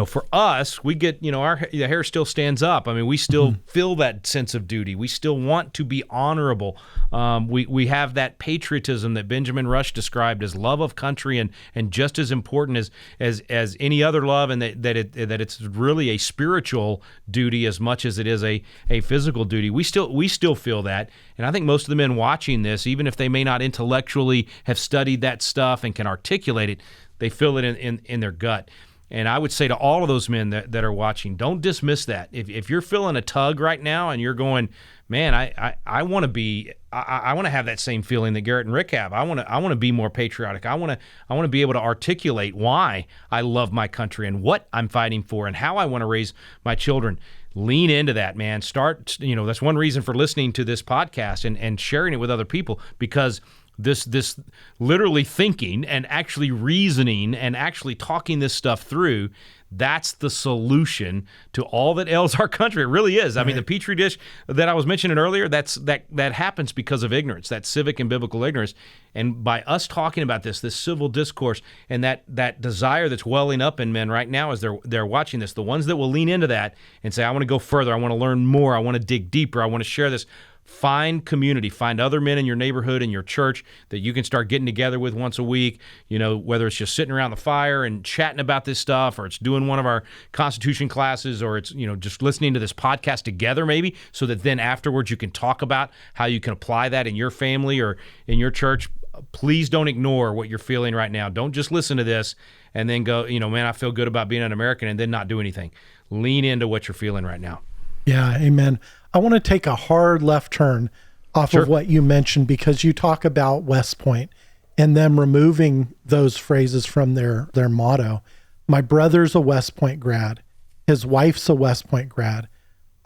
Speaker 1: for us, we get, the hair still stands up. I mean, we still feel that sense of duty. We still want to be honorable. We have that patriotism that Benjamin Rush described as love of country, and just as important as any other love, and that it's really a spiritual duty as much as it is a physical duty. We still feel that, and I think most of the men watching this, even if they may not intellectually have studied that stuff and can articulate it, they feel it in their gut. And I would say to all of those men that are watching, don't dismiss that. If you're feeling a tug right now and you're going, man, I want to have that same feeling that Garrett and Rick have. I want to be more patriotic. I want to be able to articulate why I love my country and what I'm fighting for and how I want to raise my children. Lean into that, man. That's one reason for listening to this podcast and sharing it with other people, because this literally thinking and actually reasoning and actually talking this stuff through, that's the solution to all that ails our country. It really is. I mean, the Petri dish that I was mentioning earlier, that happens because of ignorance, that civic and biblical ignorance. And by us talking about this civil discourse and that desire that's welling up in men right now as they're watching this, the ones that will lean into that and say, I want to go further, I want to learn more, I want to dig deeper, I want to share this. Find community, find other men in your neighborhood, in your church that you can start getting together with once a week, whether it's just sitting around the fire and chatting about this stuff, or it's doing one of our Constitution classes, or it's, just listening to this podcast together maybe, so that then afterwards you can talk about how you can apply that in your family or in your church. Please don't ignore what you're feeling right now. Don't just listen to this and then go, man, I feel good about being an American, and then not do anything. Lean into what you're feeling right now.
Speaker 2: Yeah, amen. I want to take a hard left turn off of what you mentioned, because you talk about West Point and them removing those phrases from their motto. My brother's a West Point grad. His wife's a West Point grad.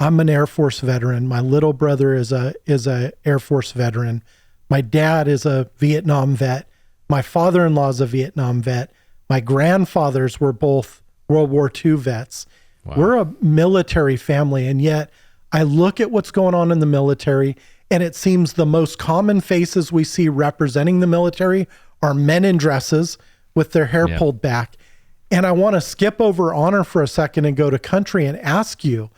Speaker 2: I'm an Air Force veteran. My little brother is a Air Force veteran. My dad is a Vietnam vet. My father-in-law is a Vietnam vet. My grandfathers were both World War II vets. Wow. We're a military family, and yet I look at what's going on in the military, and it seems the most common faces we see representing the military are men in dresses with their hair pulled back. And I want to skip over honor for a second and go to country and ask you,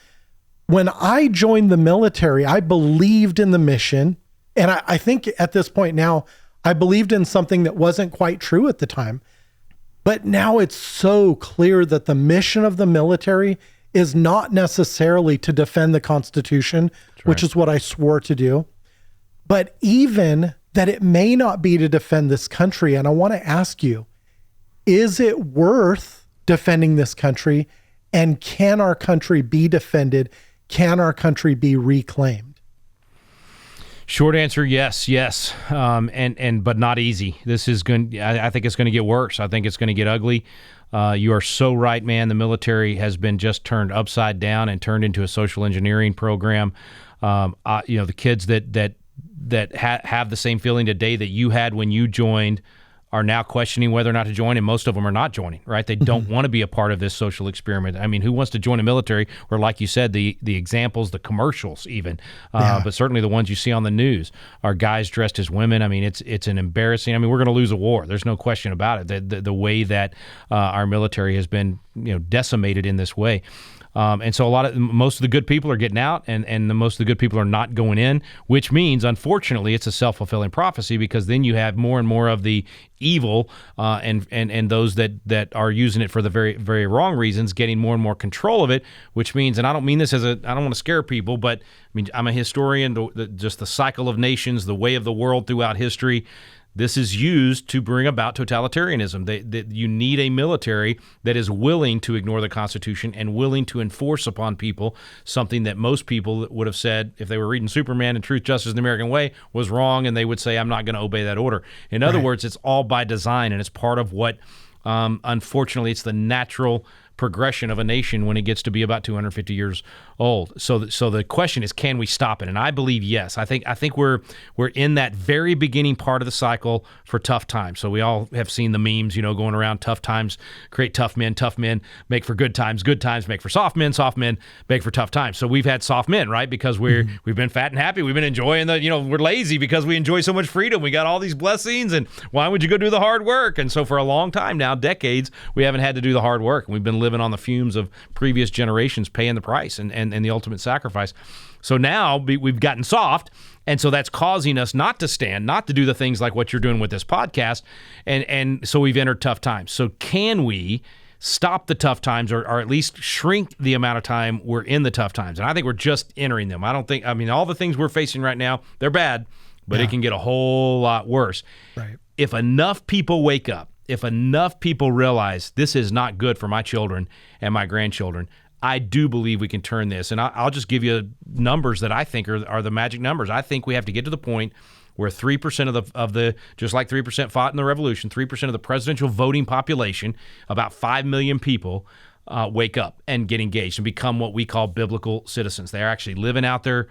Speaker 2: when I joined the military, I believed in the mission. And I think at this point now, I believed in something that wasn't quite true at the time. But now it's so clear that the mission of the military is not necessarily to defend the Constitution, which is what I swore to do, but even that it may not be to defend this country. And I want to ask you, is it worth defending this country? And can our country be defended? Can our country be reclaimed?
Speaker 1: Short answer, yes. But not easy. This is I think it's going to get worse. I think it's going to get ugly. You are so right, man. The military has been just turned upside down and turned into a social engineering program. The kids that have the same feeling today that you had when you joined are now questioning whether or not to join, and most of them are not joining, right? They don't want to be a part of this social experiment. I mean, who wants to join a military where, like you said, the examples, the commercials even, but certainly the ones you see on the news are guys dressed as women. I mean, it's an embarrassing. I mean, we're going to lose a war. There's no question about it. The way that our military has been, decimated in this way. And so most of the good people are getting out, and most of the good people are not going in, which means, unfortunately, it's a self-fulfilling prophecy, because then you have more and more of the evil and those that are using it for the very, very wrong reasons getting more and more control of it, which means, and I don't mean this I don't want to scare people, but I mean, I'm a historian, just the cycle of nations, the way of the world throughout history. This is used to bring about totalitarianism. You need a military that is willing to ignore the Constitution and willing to enforce upon people something that most people would have said, if they were reading Superman and Truth, Justice, and the American Way, was wrong, and they would say, I'm not going to obey that order. In other words, it's all by design, and it's part of what, unfortunately, it's the natural progression of a nation when it gets to be about 250 years old. So the question is, can we stop it? And I believe yes. I think we're in that very beginning part of the cycle for tough times. So we all have seen the memes, going around. Tough times create tough men make for good times make for soft men make for tough times. So we've had soft men, right? Because we've been fat and happy. We've been enjoying we're lazy because we enjoy so much freedom. We got all these blessings, and why would you go do the hard work? And so for a long time now, decades, we haven't had to do the hard work. We've been living on the fumes of previous generations paying the price and the ultimate sacrifice. So now we've gotten soft, and so that's causing us not to stand, not to do the things like what you're doing with this podcast, and so we've entered tough times. So can we stop the tough times, or at least shrink the amount of time we're in the tough times? And I think we're just entering them. All the things we're facing right now, they're bad, but it can get a whole lot worse.
Speaker 2: Right.
Speaker 1: If enough people wake up, if enough people realize this is not good for my children and my grandchildren, I do believe we can turn this. And I'll just give you numbers that I think are the magic numbers. I think we have to get to the point where 3% of the just like 3% fought in the revolution, 3% of the presidential voting population, about 5 million people, wake up and get engaged and become what we call biblical citizens. They're actually living out their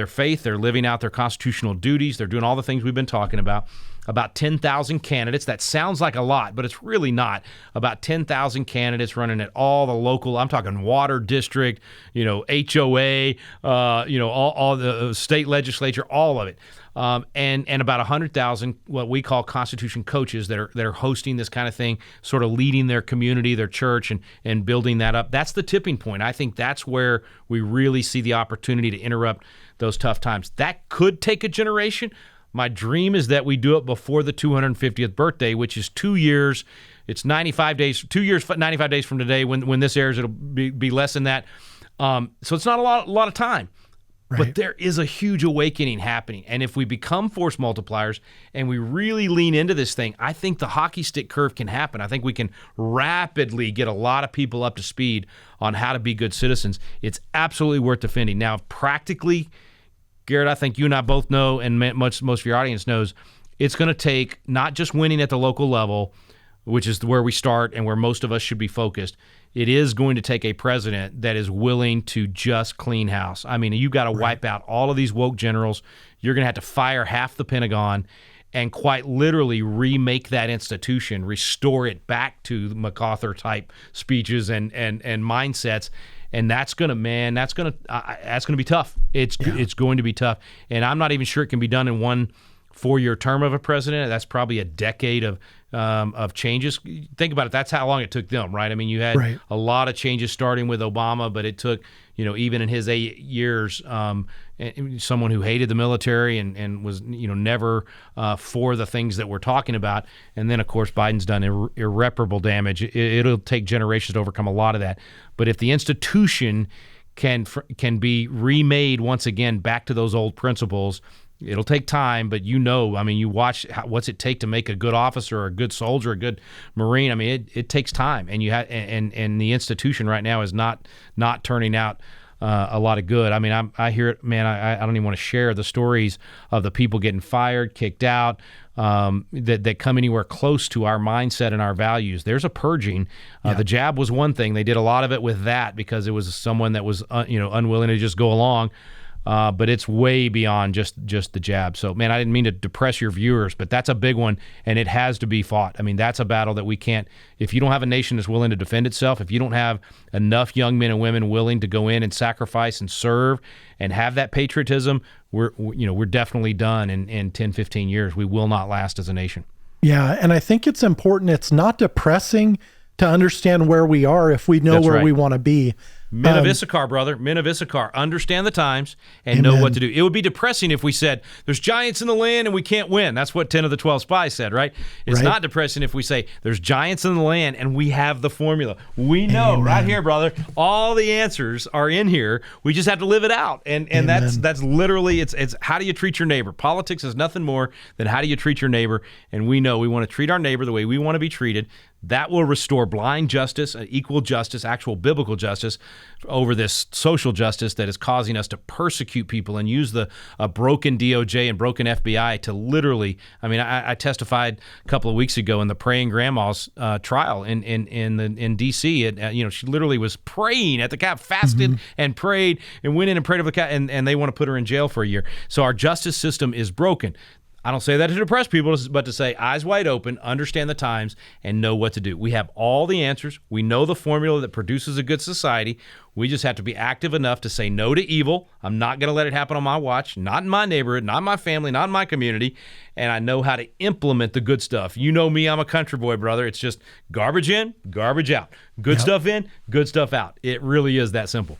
Speaker 1: faith. They're living out their constitutional duties. They're doing all the things we've been talking about. About 10,000 candidates. That sounds like a lot, but it's really not. About 10,000 candidates running at all the local, I'm talking water district, HOA, all the state legislature, all of it. And about 100,000 what we call Constitution coaches that are hosting this kind of thing, sort of leading their community, their church, and building that up. That's the tipping point. I think that's where we really see the opportunity to interrupt those tough times. That could take a generation. My dream is that we do it before the 250th birthday, which is 2 years. It's 95 days, 2 years, 95 days from today. When this airs, it'll be less than that. So it's not a lot of time. Right. But there is a huge awakening happening. And if we become force multipliers and we really lean into this thing, I think the hockey stick curve can happen. I think we can rapidly get a lot of people up to speed on how to be good citizens. It's absolutely worth defending. Now, practically, Garrett, I think you and I both know, and most of your audience knows, it's going to take not just winning at the local level, which is where we start and where most of us should be focused. It is going to take a president that is willing to just clean house. I mean, you got to wipe out all of these woke generals. You're going to have to fire half the Pentagon and quite literally remake that institution, restore it back to MacArthur-type speeches and mindsets. And that's going to be tough. It's going to be tough. And I'm not even sure it can be done in one 4-year term of a president. That's probably a decade of changes. Think about it. That's how long it took them, right? I mean, you had a lot of changes starting with Obama, but it took, even in his 8 years, someone who hated the military and was, never for the things that we're talking about. And then, of course, Biden's done irreparable damage. It'll take generations to overcome a lot of that. But if the institution can be remade once again back to those old principles, it'll take time, but you watch what's it take to make a good officer or a good soldier, a good Marine. I mean, it takes time, and and the institution right now is not turning out a lot of good. I mean, I hear it, man. I don't even want to share the stories of the people getting fired, kicked out, that come anywhere close to our mindset and our values. There's a purging. The jab was one thing. They did a lot of it with that because it was someone that was unwilling to just go along. But it's way beyond just the jab. So, man, I didn't mean to depress your viewers, but that's a big one, and it has to be fought. I mean, that's a battle that we can't – if you don't have a nation that's willing to defend itself, if you don't have enough young men and women willing to go in and sacrifice and serve and have that patriotism, we're definitely done in 10, 15 years. We will not last as a nation. Yeah, and I think it's important. It's not depressing to understand where we are if we know where we want to be. Men of Issachar, brother. Men of Issachar. Understand the times and know what to do. It would be depressing if we said, there's giants in the land and we can't win. That's what 10 of the 12 spies said, right? It's not depressing if we say, there's giants in the land and we have the formula. We know right here, brother, all the answers are in here. We just have to live it out. And that's literally, it's how do you treat your neighbor? Politics is nothing more than how do you treat your neighbor? And we know we want to treat our neighbor the way we want to be treated. That will restore blind justice, equal justice, actual biblical justice over this social justice that is causing us to persecute people and use the broken DOJ and broken FBI to literally. I mean, I testified a couple of weeks ago in the Praying Grandma's trial in D.C. She literally was praying at the Cap, fasted and prayed and went in and prayed over the Cap, and they want to put her in jail for a year. So our justice system is broken. I don't say that to depress people, but to say eyes wide open, understand the times, and know what to do. We have all the answers. We know the formula that produces a good society. We just have to be active enough to say no to evil. I'm not going to let it happen on my watch, not in my neighborhood, not in my family, not in my community. And I know how to implement the good stuff. You know me, I'm a country boy, brother. It's just garbage in, garbage out. Good stuff in, good stuff out. It really is that simple.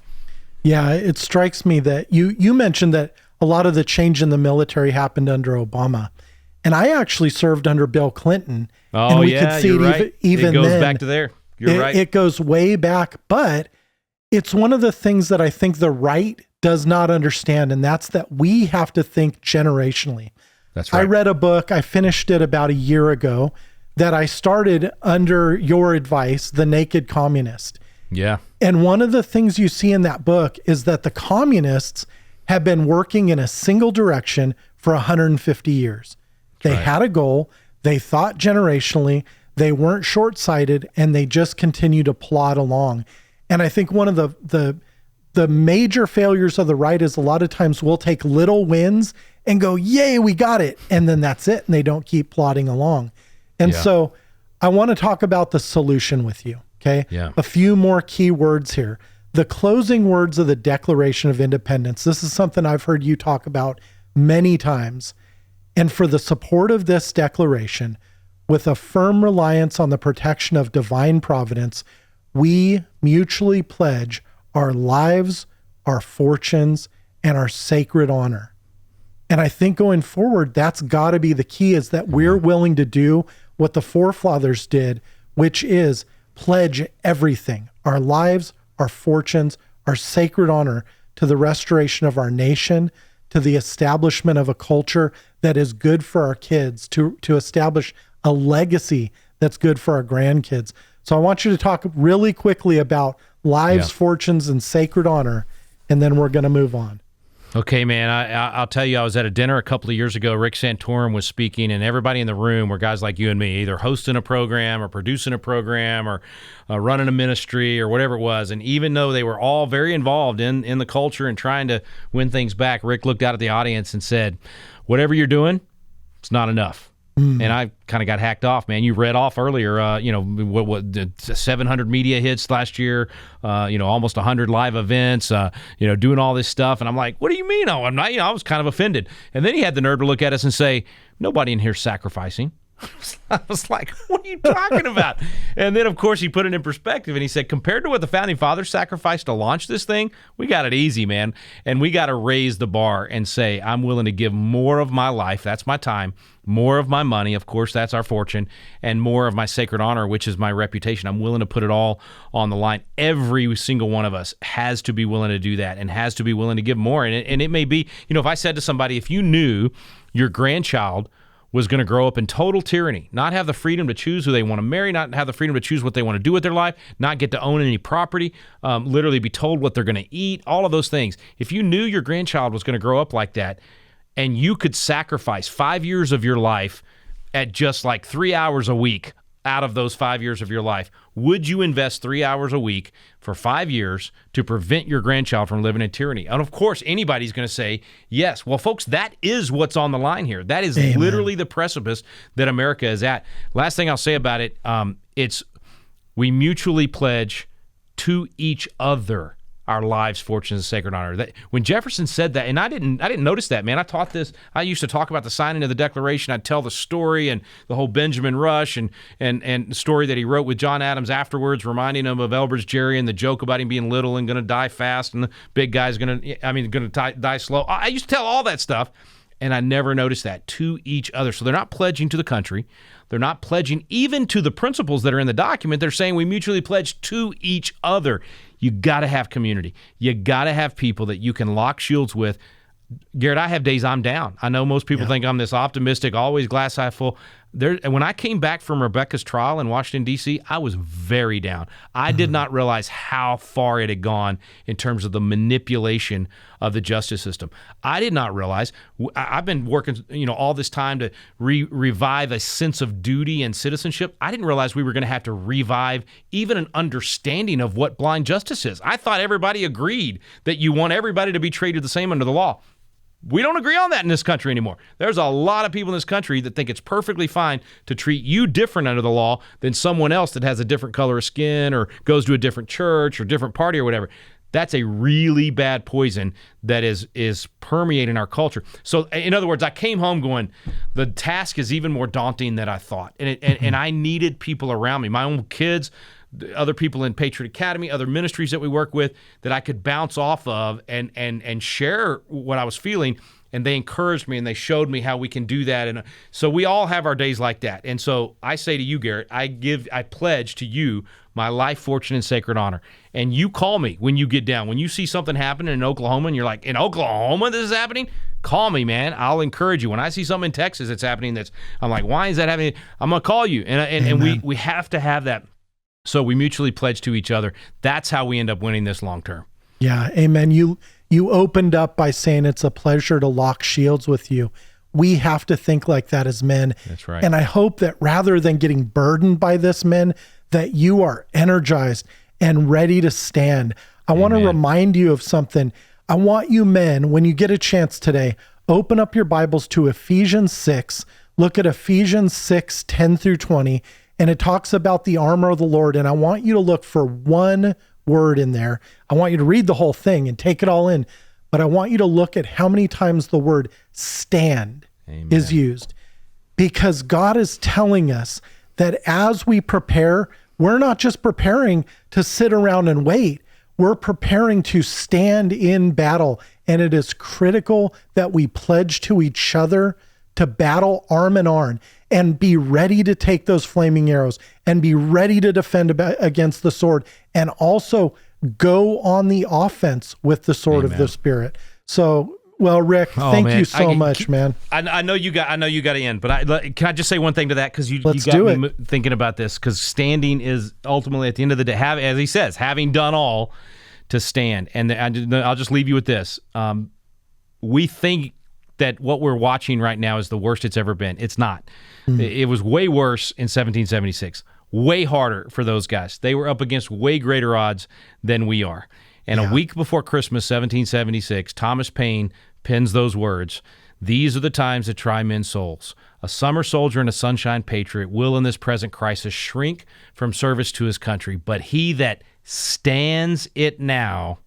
Speaker 1: Yeah, it strikes me that you mentioned that a lot of the change in the military happened under Obama. And I actually served under Bill Clinton. Oh, and we could see even it goes then, back to there. You're right. It goes way back. But it's one of the things that I think the right does not understand, and that's that we have to think generationally. That's right. I read a book. I finished it about a year ago
Speaker 2: that I started under your advice, The Naked Communist.
Speaker 1: Yeah.
Speaker 2: And one of the things you see in that book is that the communists have been working in a single direction for 150 years. They had a goal, they thought generationally, they weren't short-sighted, and they just continue to plod along. And I think one of the major failures of the right is a lot of times we'll take little wins and go, yay, we got it. And then that's it. And they don't keep plodding along. And so I want to talk about the solution with you. Okay.
Speaker 1: Yeah.
Speaker 2: A few more key words here. The closing words of the Declaration of Independence. This is something I've heard you talk about many times. And for the support of this declaration, with a firm reliance on the protection of divine providence, we mutually pledge our lives, our fortunes, and our sacred honor. And I think going forward, that's got to be the key, is that we're willing to do what the forefathers did, which is pledge everything, our lives, our fortunes, our sacred honor, to the restoration of our nation, to the establishment of a culture that is good for our kids, to establish a legacy that's good for our grandkids. So I want you to talk really quickly about lives, fortunes, and sacred honor, and then we're going to move on.
Speaker 1: Okay, man, I'll tell you, I was at a dinner a couple of years ago. Rick Santorum was speaking, and everybody in the room were guys like you and me, either hosting a program or producing a program or running a ministry or whatever it was. And even though they were all very involved in the culture and trying to win things back, Rick looked out at the audience and said, whatever you're doing, it's not enough. And I kind of got hacked off, man. You read off earlier, what 700 media hits last year, almost 100 live events, doing all this stuff. And I'm like, what do you mean? Oh, I'm not, I was kind of offended. And then he had the nerve to look at us and say, nobody in here is sacrificing. I was like, what are you talking about? And then, of course, he put it in perspective, and he said, compared to what the Founding Fathers sacrificed to launch this thing, we got it easy, man. And we got to raise the bar and say, I'm willing to give more of my life, that's my time, more of my money, of course, that's our fortune, and more of my sacred honor, which is my reputation. I'm willing to put it all on the line. Every single one of us has to be willing to do that and has to be willing to give more. And it may be, if I said to somebody, if you knew your grandchild was going to grow up in total tyranny, not have the freedom to choose who they want to marry, not have the freedom to choose what they want to do with their life, not get to own any property, literally be told what they're going to eat, all of those things. If you knew your grandchild was going to grow up like that, and you could sacrifice 5 years of your life at just like 3 hours a week out of those 5 years of your life, would you invest 3 hours a week for 5 years to prevent your grandchild from living in tyranny? And of course, anybody's going to say yes. Well, folks, that is what's on the line here. That is literally the precipice that America is at. Last thing I'll say about it, it's we mutually pledge to each other our lives, fortunes, and sacred honor. That, when Jefferson said that, and I didn't notice that, man. I taught this. I used to talk about the signing of the Declaration. I'd tell the story and the whole Benjamin Rush and the story that he wrote with John Adams afterwards, reminding him of Elbridge Gerry and the joke about him being little and going to die fast, and the big guy's going to die slow. I used to tell all that stuff, and I never noticed that, to each other. So they're not pledging to the country. They're not pledging even to the principles that are in the document. They're saying we mutually pledge to each other. You got to have community. You got to have people that you can lock shields with. Garrett, I have days I'm down. I know most people think I'm this optimistic, always glass half full. And when I came back from Rebecca's trial in Washington, D.C., I was very down. I did not realize how far it had gone in terms of the manipulation of the justice system. I did not realize. I've been working, all this time to revive a sense of duty and citizenship. I didn't realize we were going to have to revive even an understanding of what blind justice is. I thought everybody agreed that you want everybody to be treated the same under the law. We don't agree on that in this country anymore. There's a lot of people in this country that think it's perfectly fine to treat you different under the law than someone else that has a different color of skin or goes to a different church or different party or whatever. That's a really bad poison that is permeating our culture. So, in other words, I came home going, the task is even more daunting than I thought. And I needed people around me, my own kids, other people in Patriot Academy, other ministries that we work with, that I could bounce off of and share what I was feeling. And they encouraged me and they showed me how we can do that. And so we all have our days like that. And so I say to you, Garrett, I pledge to you my life, fortune, and sacred honor. And you call me when you get down. When you see something happen in Oklahoma and you're like, in Oklahoma this is happening? call me, man. I'll encourage you. When I see something in Texas that's happening I'm like, why is that happening? I'm going to call you. And we have to have that. So we mutually pledge to each other. That's how we end up winning this long term.
Speaker 2: Yeah, amen. You opened up by saying it's a pleasure to lock shields with you. We have to think like that as men.
Speaker 1: That's right.
Speaker 2: And I hope that rather than getting burdened by this, men, that you are energized and ready to stand. I want to remind you of something. I want you men, when you get a chance today, open up your Bibles to Ephesians 6. Look at Ephesians 6, 10 through 20. And it talks about the armor of the Lord. And I want you to look for one word in there. I want you to read the whole thing and take it all in. But I want you to look at how many times the word stand is used. Because God is telling us that as we prepare, we're not just preparing to sit around and wait. We're preparing to stand in battle. And it is critical that we pledge to each other to battle arm in arm and be ready to take those flaming arrows and be ready to defend against the sword and also go on the offense with the sword of the Spirit. So, well, Rick, thank you so much, man.
Speaker 1: I know you got to end, but can I just say one thing to that? Because you got me thinking about this, because standing is ultimately, at the end of the day, as he says, having done all to stand. And I'll just leave you with this. We think that what we're watching right now is the worst it's ever been. It's not. It was way worse in 1776. Way harder for those guys. They were up against way greater odds than we are. And a week before Christmas, 1776, Thomas Paine pens those words: "These are the times that try men's souls. A summer soldier and a sunshine patriot will in this present crisis shrink from service to his country, but he that stands it now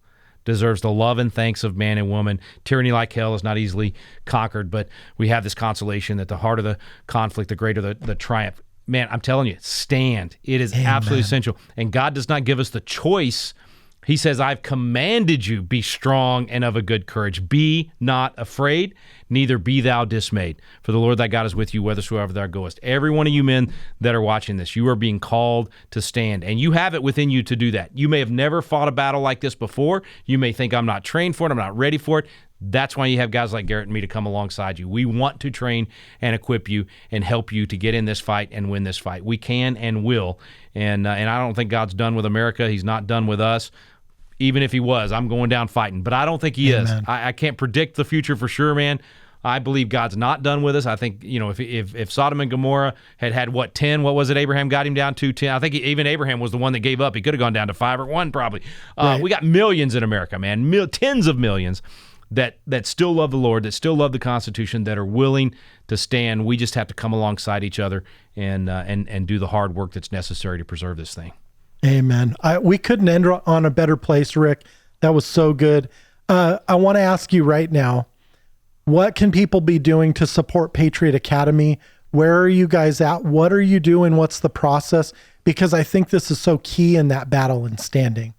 Speaker 1: deserves the love and thanks of man and woman. Tyranny like hell is not easily conquered, but we have this consolation that the harder the conflict, the greater the triumph." Man, I'm telling you, stand. It is absolutely essential. And God does not give us the choice. He says, "I've commanded you, be strong and of a good courage. Be not afraid, neither be thou dismayed. For the Lord thy God is with you, whithersoever thou goest." Every one of you men that are watching this, you are being called to stand. And you have it within you to do that. You may have never fought a battle like this before. You may think, I'm not trained for it, I'm not ready for it. That's why you have guys like Garrett and me to come alongside you. We want to train and equip you and help you to get in this fight and win this fight. We can and will. And I don't think God's done with America. He's not done with us. Even if he was, I'm going down fighting. But I don't think he is. I can't predict the future for sure, man. I believe God's not done with us. I think, if Sodom and Gomorrah had 10, what was it Abraham got him down to? 10. I think even Abraham was the one that gave up. He could have gone down to 5 or 1 probably. We got millions in America, man. Tens of millions that still love the Lord, that still love the Constitution, that are willing to stand. We just have to come alongside each other and do the hard work that's necessary to preserve this thing.
Speaker 2: Amen. We couldn't end on a better place, Rick. That was so good. I want to ask you right now, what can people be doing to support Patriot Academy? Where are you guys at? What are you doing? What's the process? Because I think this is so key in that battle and standing.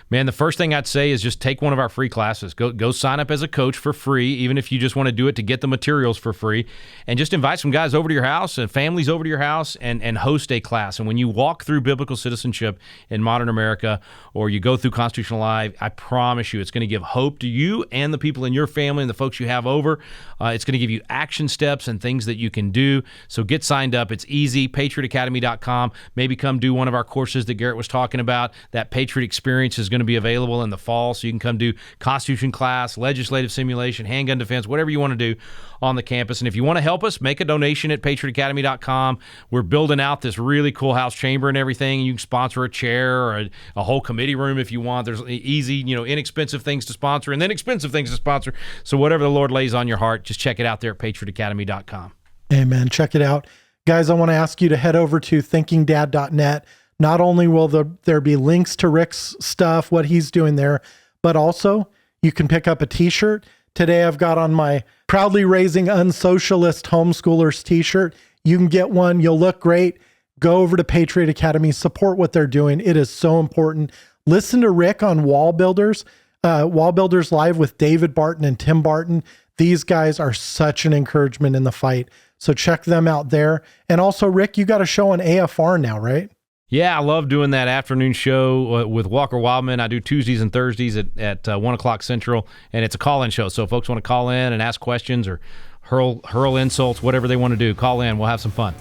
Speaker 1: Man, the first thing I'd say is just take one of our free classes. Go sign up as a coach for free, even if you just want to do it to get the materials for free, and just invite some guys over to your house and families over to your house and host a class. And when you walk through biblical citizenship in modern America, or you go through Constitutional Life, I promise you it's going to give hope to you and the people in your family and the folks you have over. It's going to give you action steps and things that you can do. So get signed up. It's easy. PatriotAcademy.com. Maybe come do one of our courses that Garrett was talking about. That Patriot Experience is going to be available in the fall, so you can come do Constitution class, legislative simulation, handgun defense, whatever you want to do on the campus. And if you want to help us, make a donation at PatriotAcademy.com. We're building out this really cool house chamber and everything. You can sponsor a chair or a whole committee room if you want. There's easy, inexpensive things to sponsor and then expensive things to sponsor. So whatever the Lord lays on your heart, just check it out there at PatriotAcademy.com.
Speaker 2: Amen. Check it out. Guys, I want to ask you to head over to thinkinggdad.net. Not only will there be links to Rick's stuff, what he's doing there, but also you can pick up a t-shirt. Today I've got on my Proudly Raising Unsocialist Homeschoolers t-shirt. You can get one. You'll look great. Go over to Patriot Academy. Support what they're doing. It is so important. Listen to Rick on Wall Builders Live with David Barton and Tim Barton. These guys are such an encouragement in the fight. So check them out there. And also, Rick, you got a show on AFR now, right?
Speaker 1: Yeah, I love doing that afternoon show with Walker Wildman. I do Tuesdays and Thursdays at 1 o'clock Central, and it's a call-in show. So if folks want to call in and ask questions or hurl insults, whatever they want to do, call in. We'll have some fun.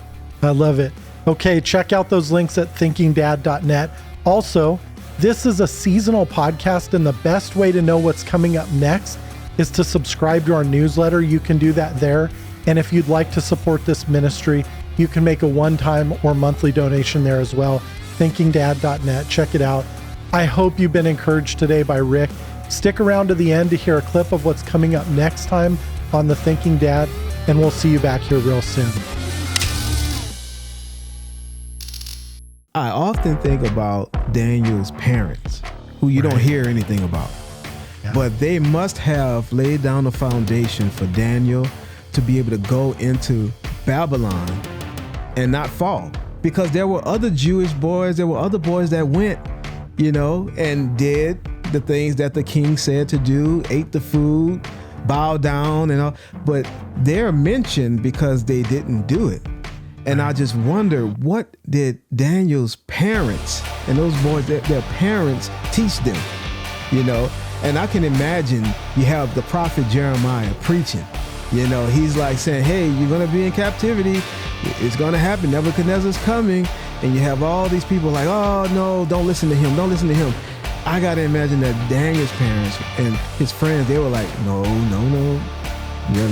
Speaker 2: I love it. Okay, check out those links at thinkingdad.net. Also, this is a seasonal podcast, and the best way to know what's coming up next is to subscribe to our newsletter. You can do that there. And if you'd like to support this ministry, you can make a one-time or monthly donation there as well. thinkingdad.net. Check it out. I hope you've been encouraged today by Rick. Stick around to the end to hear a clip of what's coming up next time on The Thinking Dad, and we'll see you back here real soon.
Speaker 3: I often think about Daniel's parents, who you don't hear anything about. Yeah. But they must have laid down the foundation for Daniel to be able to go into Babylon and not fall. Because there were other Jewish boys, there were other boys that went, and did the things that the king said to do, ate the food, bowed down and all. But they're mentioned because they didn't do it. And I just wonder, what did Daniel's parents and those boys, their parents teach them, And I can imagine you have the prophet Jeremiah preaching. He's like saying, hey, you're going to be in captivity. It's going to happen. Nebuchadnezzar's coming. And you have all these people like, oh, no, don't listen to him. Don't listen to him. I got to imagine that Daniel's parents and his friends, they were like, no.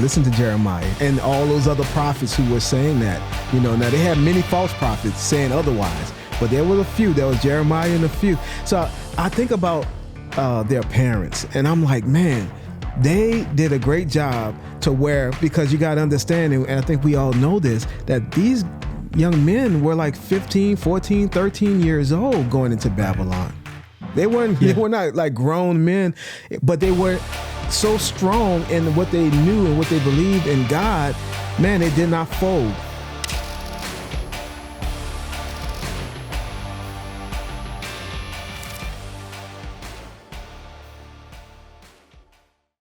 Speaker 3: Listen to Jeremiah and all those other prophets who were saying that. Now they had many false prophets saying otherwise, but there were a few. There was Jeremiah and a few. So I think about their parents, and I'm like, man, they did a great job to where, because you got to understand, and I think we all know this, that these young men were like 15, 14, 13 years old going into Babylon. They were not like grown men, but they were so strong in what they knew and what they believed in God. Man, they did not fold.